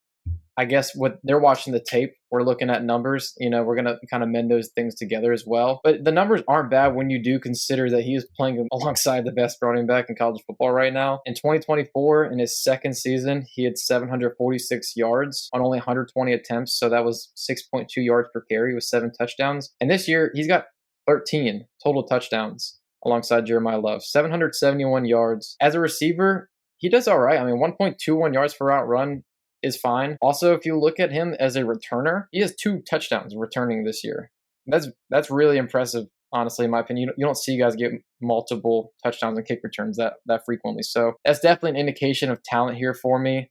I guess what they're watching the tape, we're looking at numbers, we're going to kind of mend those things together as well. But the numbers aren't bad when you do consider that he is playing alongside the best running back in college football right now. In 2024, in his second season, he had 746 yards on only 120 attempts. So that was 6.2 yards per carry with 7 touchdowns. And this year, he's got 13 total touchdowns alongside Jeremiyah Love, 771 yards. As a receiver, he does all right. 1.21 yards per route run is fine. Also, if you look at him as a returner, he has 2 touchdowns returning this year. That's really impressive, honestly, in my opinion. You don't see guys get multiple touchdowns and kick returns that frequently. So that's definitely an indication of talent here for me.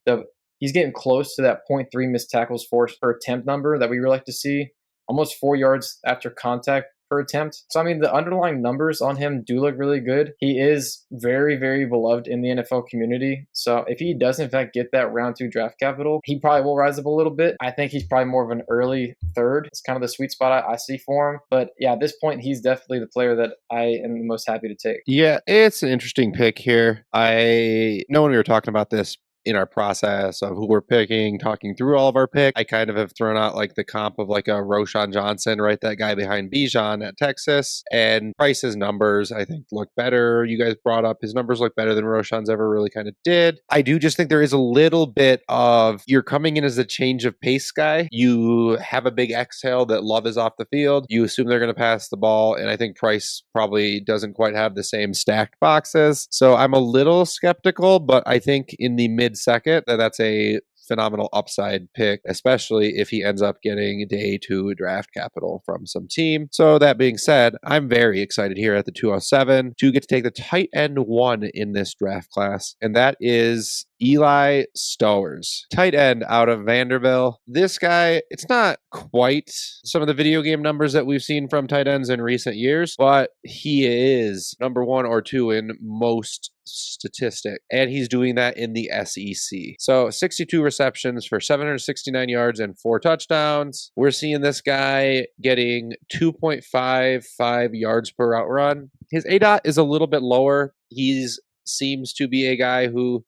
He's getting close to that 0.3 missed tackles forced per attempt number that we really like to see. Almost 4 yards after contact per attempt. So, the underlying numbers on him do look really good. He is very, very beloved in the NFL community. So if he does, in fact, get that round 2 draft capital, he probably will rise up a little bit. I think he's probably more of an early third. It's kind of the sweet spot I see for him. But yeah, at this point, he's definitely the player that I am the most happy to take. Yeah, it's an interesting pick here. I know when we were talking about this in our process of who we're picking, talking through all of our picks, I kind of have thrown out the comp of a Roshan Johnson, right? That guy behind Bijan at Texas. And Price's numbers, I think, look better. You guys brought up his numbers look better than Roshan's ever really kind of did. I do just think there is a little bit of you're coming in as a change of pace guy. You have a big exhale that Love is off the field. You assume they're going to pass the ball. And I think Price probably doesn't quite have the same stacked boxes. So I'm a little skeptical, but I think in the mid-second, that's a phenomenal upside pick, especially if he ends up getting day 2 draft capital from some team. So that being said, I'm very excited here at the 207 to get to take the tight end 1 in this draft class, and that is Eli Stowers, tight end out of Vanderbilt. This guy, it's not quite some of the video game numbers that we've seen from tight ends in recent years, but he is number 1 or 2 in most statistic, and he's doing that in the SEC. So 62 receptions for 769 yards and 4 touchdowns. We're seeing this guy getting 2.55 yards per route run. His ADOT is a little bit lower. He's seems to be a guy who,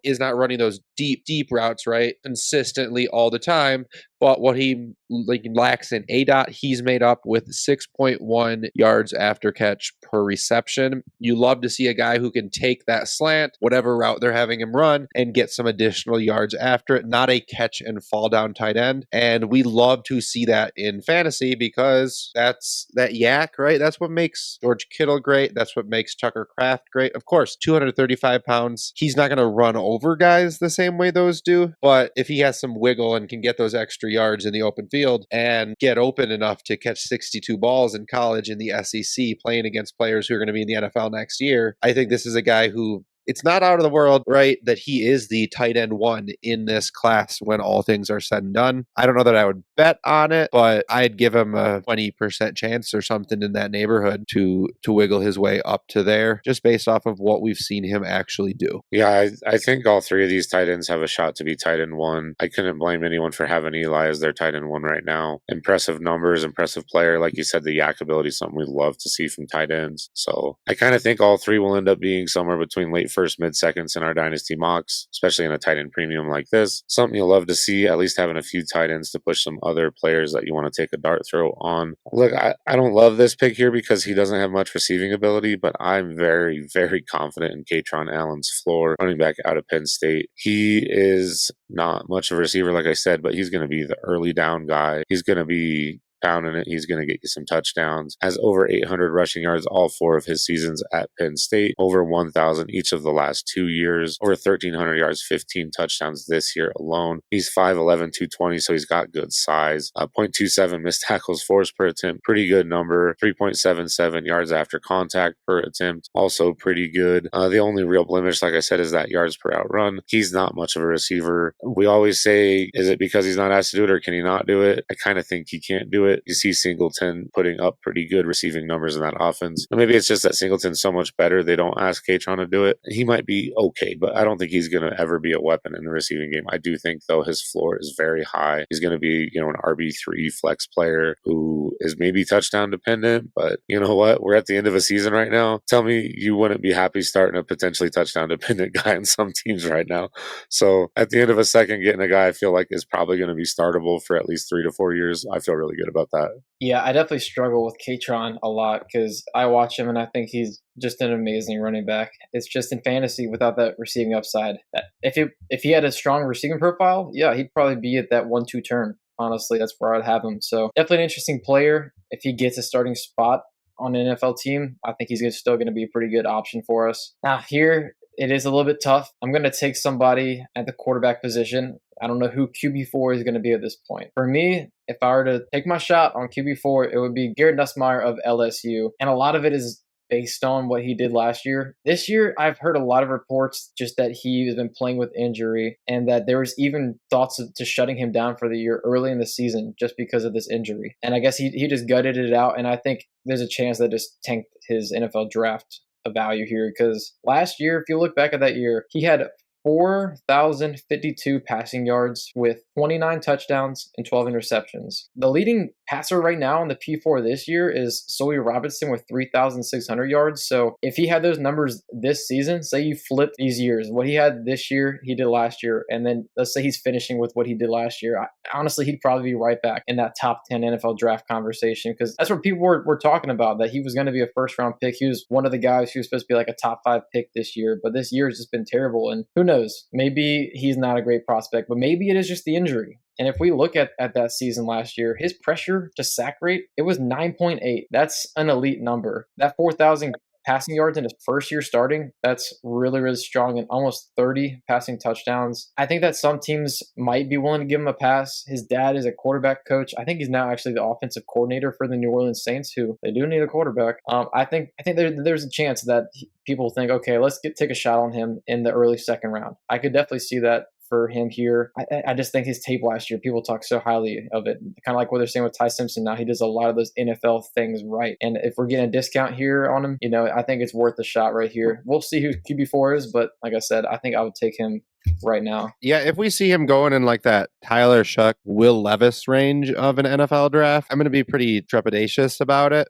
is not running those deep routes, right, consistently all the time. But what he lacks in ADOT, he's made up with 6.1 yards after catch per reception. You love to see a guy who can take that slant, whatever route they're having him run, and get some additional yards after it, not a catch and fall down tight end. And we love to see that in fantasy because that's that yak, right? That's what makes George Kittle great. That's what makes Tucker Kraft great. Of course, 235 pounds. He's not going to run over guys the same way those do. But if he has some wiggle and can get those extra yards in the open field and get open enough to catch 62 balls in college in the SEC playing against players who are going to be in the NFL next year, I think this is a guy who it's not out of the world, right, that he is the tight end 1 in this class when all things are said and done. I don't know that I would bet on it, but I'd give him a 20% chance or something in that neighborhood to wiggle his way up to there, just based off of what we've seen him actually do. Yeah, I think all 3 of these tight ends have a shot to be tight end 1. I couldn't blame anyone for having Eli as their tight end 1 right now. Impressive numbers, impressive player. Like you said, the yak ability is something we love to see from tight ends. So I kind of think all 3 will end up being somewhere between late first, mid seconds in our dynasty mocks, especially in a tight end premium like this. Something you'll love to see, at least having a few tight ends to push some other players that you want to take a dart throw on. Look, I don't love this pick here because he doesn't have much receiving ability, but I'm very, very confident in Kaytron Allen's floor, running back out of Penn State. He is not much of a receiver, like I said, but he's going to be the early down guy. He's going to be pounding it. He's going to get you some touchdowns. Has over 800 rushing yards all 4 of his seasons at Penn State. Over 1,000 each of the last 2 years. Over 1,300 yards, 15 touchdowns this year alone. He's 5'11", 220, so he's got good size. 0.27 missed tackles forced per attempt. Pretty good number. 3.77 yards after contact per attempt. Also pretty good. The only real blemish, like I said, is that yards per out run. He's not much of a receiver. We always say, is it because he's not asked to do it or can he not do it? I kind of think he can't do it. You see Singleton putting up pretty good receiving numbers in that offense. Or maybe it's just that Singleton's so much better they don't ask Kaytron to do it. He might be okay, but I don't think he's going to ever be a weapon in the receiving game. I do think, though, his floor is very high. He's going to be, an RB3 flex player who is maybe touchdown dependent, but you know what? We're at the end of a season right now. Tell me you wouldn't be happy starting a potentially touchdown dependent guy in some teams right now. So at the end of a second, getting a guy I feel like is probably going to be startable for at least 3 to 4 years, I feel really good about that. Yeah, I definitely struggle with Kaytron a lot because I watch him and I think he's just an amazing running back. It's just in fantasy without that receiving upside. If he had a strong receiving profile, yeah, he'd probably be at that 1-2 turn. Honestly, that's where I'd have him. So definitely an interesting player. If he gets a starting spot on an NFL team, I think he's still going to be a pretty good option for us. Now here, it is a little bit tough. I'm going to take somebody at the quarterback position. I don't know who QB4 is going to be at this point. For me, if I were to take my shot on QB4, it would be Garrett Nussmeier of LSU. And a lot of it is based on what he did last year. This year, I've heard a lot of reports just that he has been playing with injury and that there was even thoughts to shutting him down for the year early in the season just because of this injury. And I guess he just gutted it out. And I think there's a chance that just tanked his NFL draft value here because last year, if you look back at that year, he had 4,052 passing yards with 29 touchdowns and 12 interceptions. The leading passer right now in the P4 this year is Sawyer Robertson with 3,600 yards. So if he had those numbers this season, say you flip these years, what he had this year, he did last year, and then let's say he's finishing with what he did last year, honestly, he'd probably be right back in that top 10 NFL draft conversation because that's what people were talking about, that he was going to be a first-round pick. He was one of the guys who was supposed to be like a top 5 pick this year, but this year has just been terrible, and who knows? Maybe he's not a great prospect, but maybe it is just the injury. And if we look at that season last year, his pressure to sack rate, it was 9.8. That's an elite number. That 4,000 passing yards in his first year starting, that's really, really strong, and almost 30 passing touchdowns. I think that some teams might be willing to give him a pass. His dad is a quarterback coach. I think he's now actually the offensive coordinator for the New Orleans Saints, who they do need a quarterback. I think there's a chance that people think, okay, let's take a shot on him in the early second round. I could definitely see that for him here. I just think his tape last year, people talk so highly of it. Kind of like what they're saying with Ty Simpson now. He does a lot of those NFL things right. And if we're getting a discount here on him, I think it's worth the shot right here. We'll see who QB4 is, but like I said, I think I would take him right now. Yeah, if we see him going in like that Tyler Shuck, Will Levis range of an NFL draft, I'm going to be pretty trepidatious about it.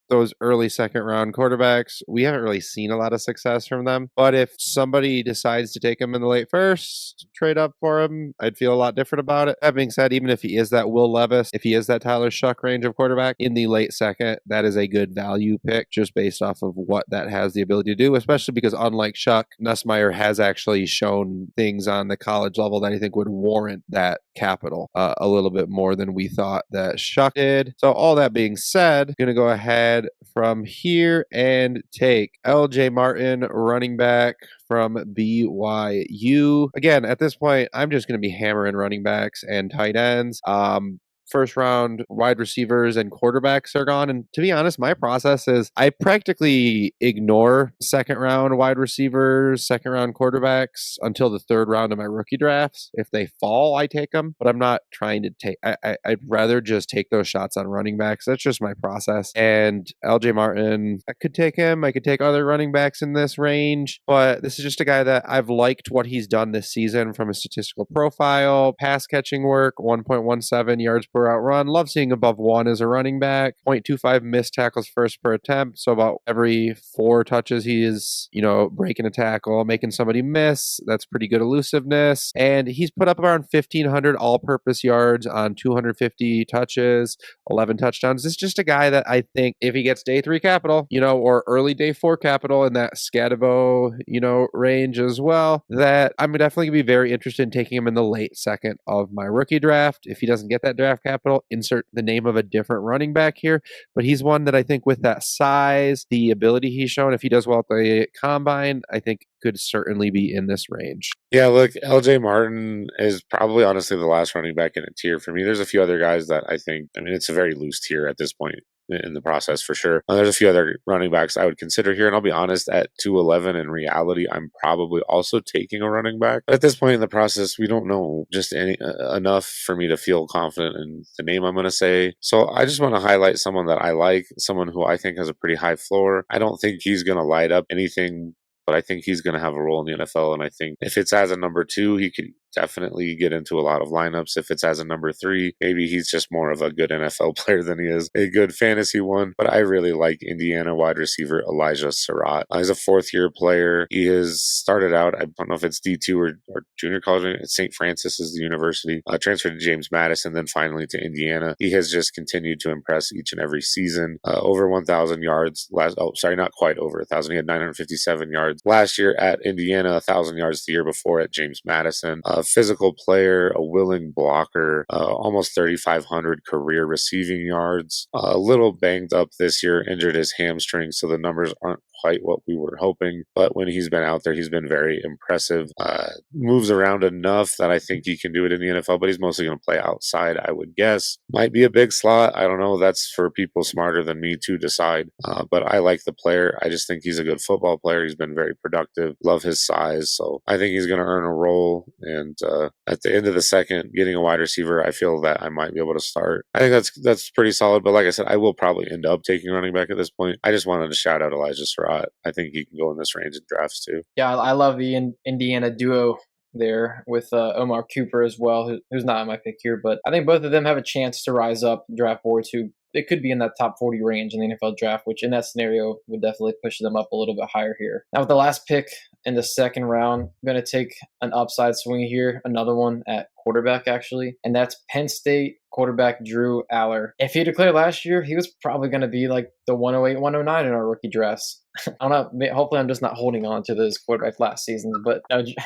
Those early second round quarterbacks, we haven't really seen a lot of success from them. But if somebody decides to take him in the late first, trade up for him, I'd feel a lot different about it. That being said, even if he is that Will Levis, if he is that Tyler Shuck range of quarterback in the late second, that is a good value pick just based off of what that has the ability to do, especially because unlike Shuck, Nussmeier has actually shown things on the college level that I think would warrant that capital a little bit more than we thought that Shuck did. So all that being said, going to go ahead from here and take LJ Martin, running back from BYU. Again, at this point, I'm just going to be hammering running backs and tight ends. First round wide receivers and quarterbacks are gone. And to be honest, my process is I practically ignore second round wide receivers, second round quarterbacks until the third round of my rookie drafts. If they fall, I take them, but I'm not trying to take, I'd rather just take those shots on running backs. That's just my process. And LJ Martin, I could take him. I could take other running backs in this range, but this is just a guy that I've liked what he's done this season from a statistical profile, pass catching work, 1.17 yards per out run. Love seeing above 1 as a running back. 0.25 missed tackles first per attempt. So about every 4 touches, he is, breaking a tackle, making somebody miss. That's pretty good elusiveness. And he's put up around 1,500 all-purpose yards on 250 touches, 11 touchdowns. This is just a guy that I think if he gets day 3 capital, or early day 4 capital in that Scatavo, range as well, that I'm definitely going to be very interested in taking him in the late second of my rookie draft. If he doesn't get that draft capital, capital, insert the name of a different running back here. But he's one that I think with that size, the ability he's shown, if he does well at the combine, I think could certainly be in this range. Yeah, look, LJ Martin is probably honestly the last running back in a tier for me. There's a few other guys that I think, I mean, it's a very loose tier at this point in the process for sure. There's a few other running backs I would consider here, and I'll be honest, at 211 in reality, I'm probably also taking a running back. But at this point in the process, we don't know just enough for me to feel confident in the name I'm going to say. So I just want to highlight someone that I like, someone who I think has a pretty high floor. I don't think he's going to light up anything, but I think he's going to have a role in the NFL. And I think if it's as a number 2, he could definitely get into a lot of lineups. If it's as a number 3, maybe he's just more of a good NFL player than he is a good fantasy one. But I really like Indiana wide receiver Elijah Sarratt. He's a 4th-year player. He has started out, I don't know if it's D2 or junior college, St. Francis is the university, transferred to James Madison, then finally to Indiana. He has just continued to impress each and every season. Over 1,000 yards not quite over 1,000. He had 957 yards last year at Indiana, 1,000 yards the year before at James Madison. Physical player, a willing blocker, almost 3,500 career receiving yards. A little banged up this year, injured his hamstring, so the numbers aren't quite what we were hoping. But when he's been out there, he's been very impressive. Moves around enough that I think he can do it in the NFL, but he's mostly going to play outside, I would guess. Might be a big slot. I don't know. That's for people smarter than me to decide. But I like the player. I just think he's a good football player. He's been very productive. Love his size. So I think he's going to earn a role. And at the end of the second, getting a wide receiver, I feel that I might be able to start. I think that's pretty solid. But like I said, I will probably end up taking running back at this point. I just wanted to shout out Elijah Sarratt. I think he can go in this range in drafts too. Yeah, I love the Indiana duo there with Omar Cooper as well, who's not on my pick here, but I think both of them have a chance to rise up draft boards. It could be in that top 40 range in the NFL draft, which in that scenario would definitely push them up a little bit higher here. Now with the last pick in the second round, I'm going to take an upside swing here, another one at quarterback actually, and that's Penn State quarterback Drew Allar. If he declared last year, he was probably going to be like the 108, 109 in our rookie drafts. I don't know. Hopefully, I'm just not holding on to this quarterback last season. But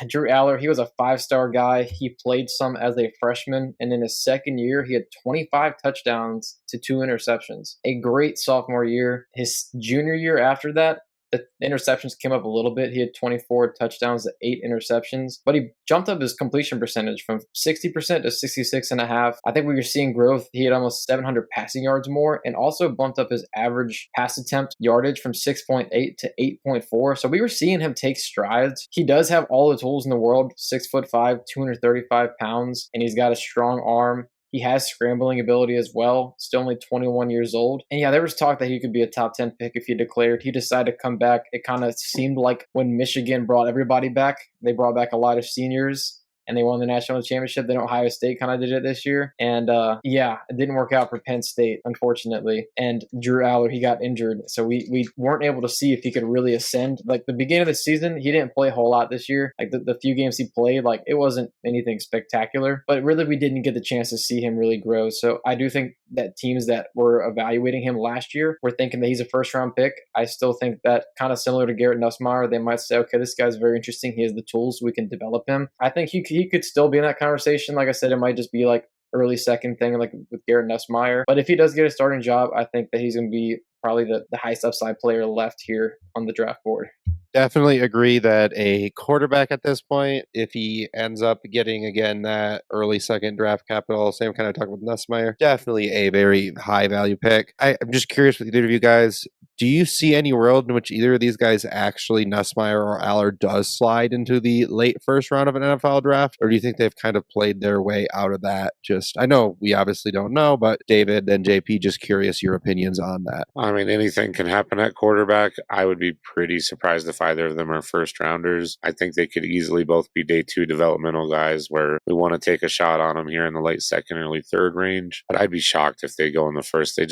Drew Allar, he was a 5-star guy. He played some as a freshman, and in his second year, he had 25 touchdowns to 2 interceptions. A great sophomore year. His junior year after that, the interceptions came up a little bit. He had 24 touchdowns to 8 interceptions, but he jumped up his completion percentage from 60% to 66.5%. I think we were seeing growth. He had almost 700 passing yards more and also bumped up his average pass attempt yardage from 6.8 to 8.4. So we were seeing him take strides. He does have all the tools in the world, 6'5", 235 pounds, and he's got a strong arm. He has scrambling ability as well, still only 21 years old. And yeah, there was talk that he could be a top 10 pick if he declared. He decided to come back. It kind of seemed like when Michigan brought everybody back, they brought back a lot of seniors and they won the national championship. Then Ohio State kind of did it this year. And yeah, it didn't work out for Penn State, unfortunately. And Drew Allar, he got injured. So we weren't able to see if he could really ascend. Like the beginning of the season, he didn't play a whole lot this year. Like the few games he played, like it wasn't anything spectacular. But really, we didn't get the chance to see him really grow. So I do think that teams that were evaluating him last year were thinking that he's a first-round pick. I still think that kind of similar to Garrett Nussmeier, they might say, okay, this guy's very interesting. He has the tools. We can develop him. I think he could still be in that conversation. Like I said, it might just be like early second thing like with Garrett Nussmeier. But if he does get a starting job, I think that he's going to be probably the highest upside player left here on the draft board. Definitely agree that a quarterback at this point, if he ends up getting, again, that early second draft capital, same kind of talk with Nussmeier, definitely a very high value pick. I'm just curious with either of you guys, do you see any world in which either of these guys actually, Nussmeier or Allar, does slide into the late first round of an NFL draft? Or do you think they've kind of played their way out of that? I know we obviously don't know, but David and JP, just curious your opinions on that. I mean, anything can happen at quarterback. I would be pretty surprised if either of them are first rounders. I think they could easily both be day 2 developmental guys where we want to take a shot on them here in the late second, early third range. But I'd be shocked if they go in the first. They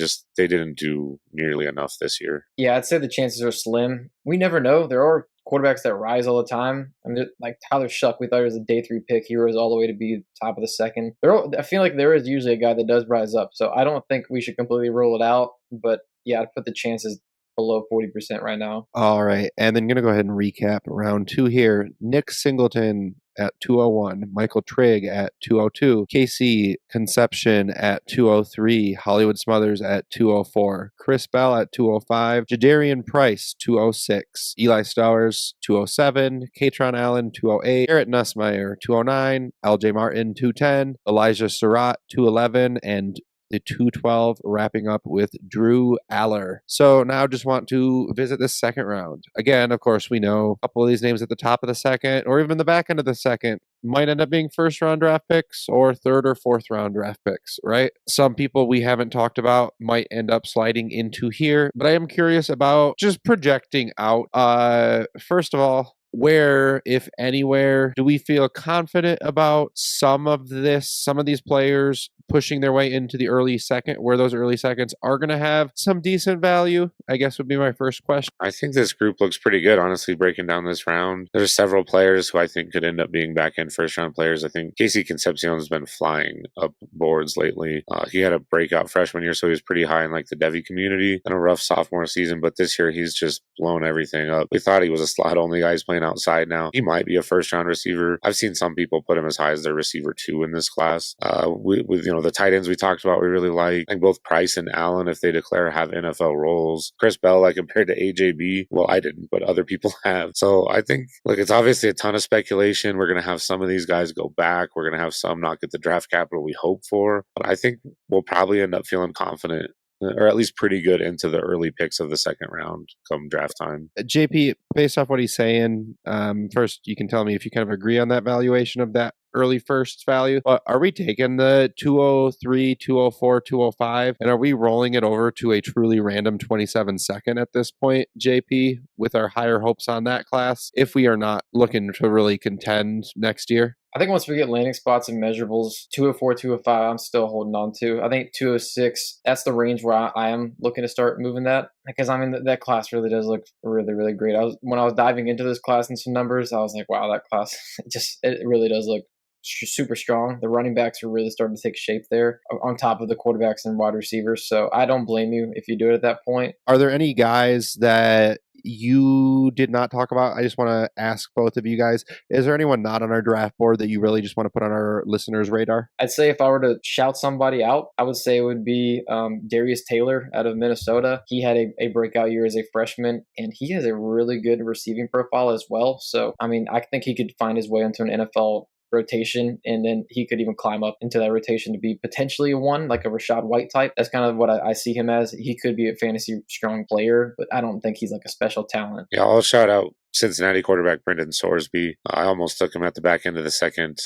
didn't do nearly enough this year. Yeah, I'd say the chances are slim. We never know. There are quarterbacks that rise all the time. I mean, like Tyler Shuck, we thought he was a day 3 pick. He rose all the way to be top of the second. I feel like there is usually a guy that does rise up. So I don't think we should completely rule it out. But yeah, I'd put the chances below 40% right now. All right. And then I'm going to go ahead and recap round 2 here. Nick Singleton at 201, Michael Trigg at 202, KC Concepcion at 203, Hollywood Smothers at 204, Chris Bell at 205, Jadarian Price 206, Eli Stowers 207, Kaytron Allen 208, Garrett Nussmeier 209, LJ Martin 210, Elijah Sarratt 211, and the 212 wrapping up with Drew Allar. So now just want to visit this second round. Again, of course, we know a couple of these names at the top of the second or even the back end of the second might end up being first round draft picks or third or fourth round draft picks, right? Some people we haven't talked about might end up sliding into here, but I am curious about just projecting out. First of all, where, if anywhere, do we feel confident about some of these players pushing their way into the early second, where those early seconds are going to have some decent value, I guess would be my first question. I think this group looks pretty good, honestly, breaking down this round. There's several players who I think could end up being back-end first-round players. I think KC Concepcion has been flying up boards lately. He had a breakout freshman year, so he was pretty high in like the Devi community and a rough sophomore season, but this year he's just blown everything up. We thought he was a slot-only guy. He's playing outside now. He might be a first-round receiver. I've seen some people put him as high as their receiver 2 in this class. With the tight ends we talked about, we really like. I think both Price and Allen, if they declare, have NFL roles. Chris Bell, like compared to AJB, well, I didn't, but other people have. So I think, look, it's obviously a ton of speculation. We're going to have some of these guys go back. We're going to have some not get the draft capital we hope for. But I think we'll probably end up feeling confident, or at least pretty good into the early picks of the second round come draft time. JP, based off what he's saying, first, you can tell me if you kind of agree on that valuation of that early first value, but are we taking the 203, 204, 205, and are we rolling it over to a truly random 27 second at this point, JP, with our higher hopes on that class, if we are not looking to really contend next year? I think once we get landing spots and measurables, 204, 205, I'm still holding on to. I think 206, that's the range where I am looking to start moving that. Because, I mean, that class really does look really, really great. When I was diving into this class and some numbers, I was like, wow, that class, it really does look super strong. The running backs are really starting to take shape there on top of the quarterbacks and wide receivers. So I don't blame you if you do it at that point. Are there any guys that you did not talk about? I just want to ask both of you guys, is there anyone not on our draft board that you really just want to put on our listeners' radar? I'd say if I were to shout somebody out, I would say it would be Darius Taylor out of Minnesota. He had a breakout year as a freshman, and he has a really good receiving profile as well. So, I mean, I think he could find his way into an NFL rotation, and then he could even climb up into that rotation to be potentially one, like a Rachaad White type. That's kind of what I see him as. He could be a fantasy strong player, but I don't think he's like a special talent. Yeah, I'll shout out Cincinnati quarterback Brendan Sorsby. I almost took him at the back end of the second.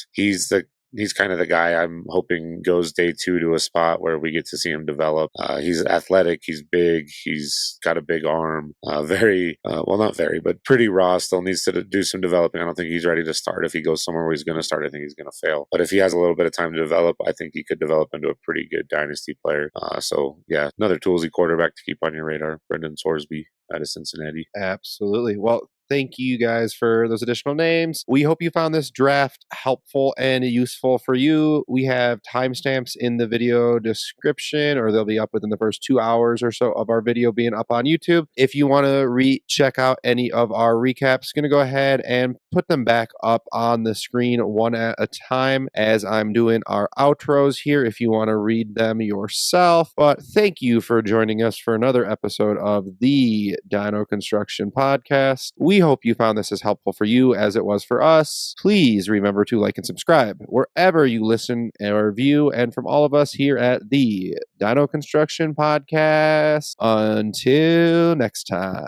He's kind of the guy I'm hoping goes day 2 to a spot where we get to see him develop. He's athletic. He's big. He's got a big arm. Not very, but pretty raw. Still needs to do some developing. I don't think he's ready to start. If he goes somewhere where he's going to start, I think he's going to fail. But if he has a little bit of time to develop, I think he could develop into a pretty good dynasty player. So yeah, another toolsy quarterback to keep on your radar. Brendan Sorsby out of Cincinnati. Absolutely. Well, thank you guys for those additional names. We hope you found this draft helpful and useful for you. We have timestamps in the video description, or they'll be up within the first 2 hours or so of our video being up on YouTube. If you want to check out any of our recaps, going to go ahead and put them back up on the screen one at a time as I'm doing our outros here if you want to read them yourself. But thank you for joining us for another episode of the Dino Construction Podcast. We hope you found this as helpful for you as it was for us. Please remember to like and subscribe wherever you listen or view. And from all of us here at the Dino Construction Podcast, until next time.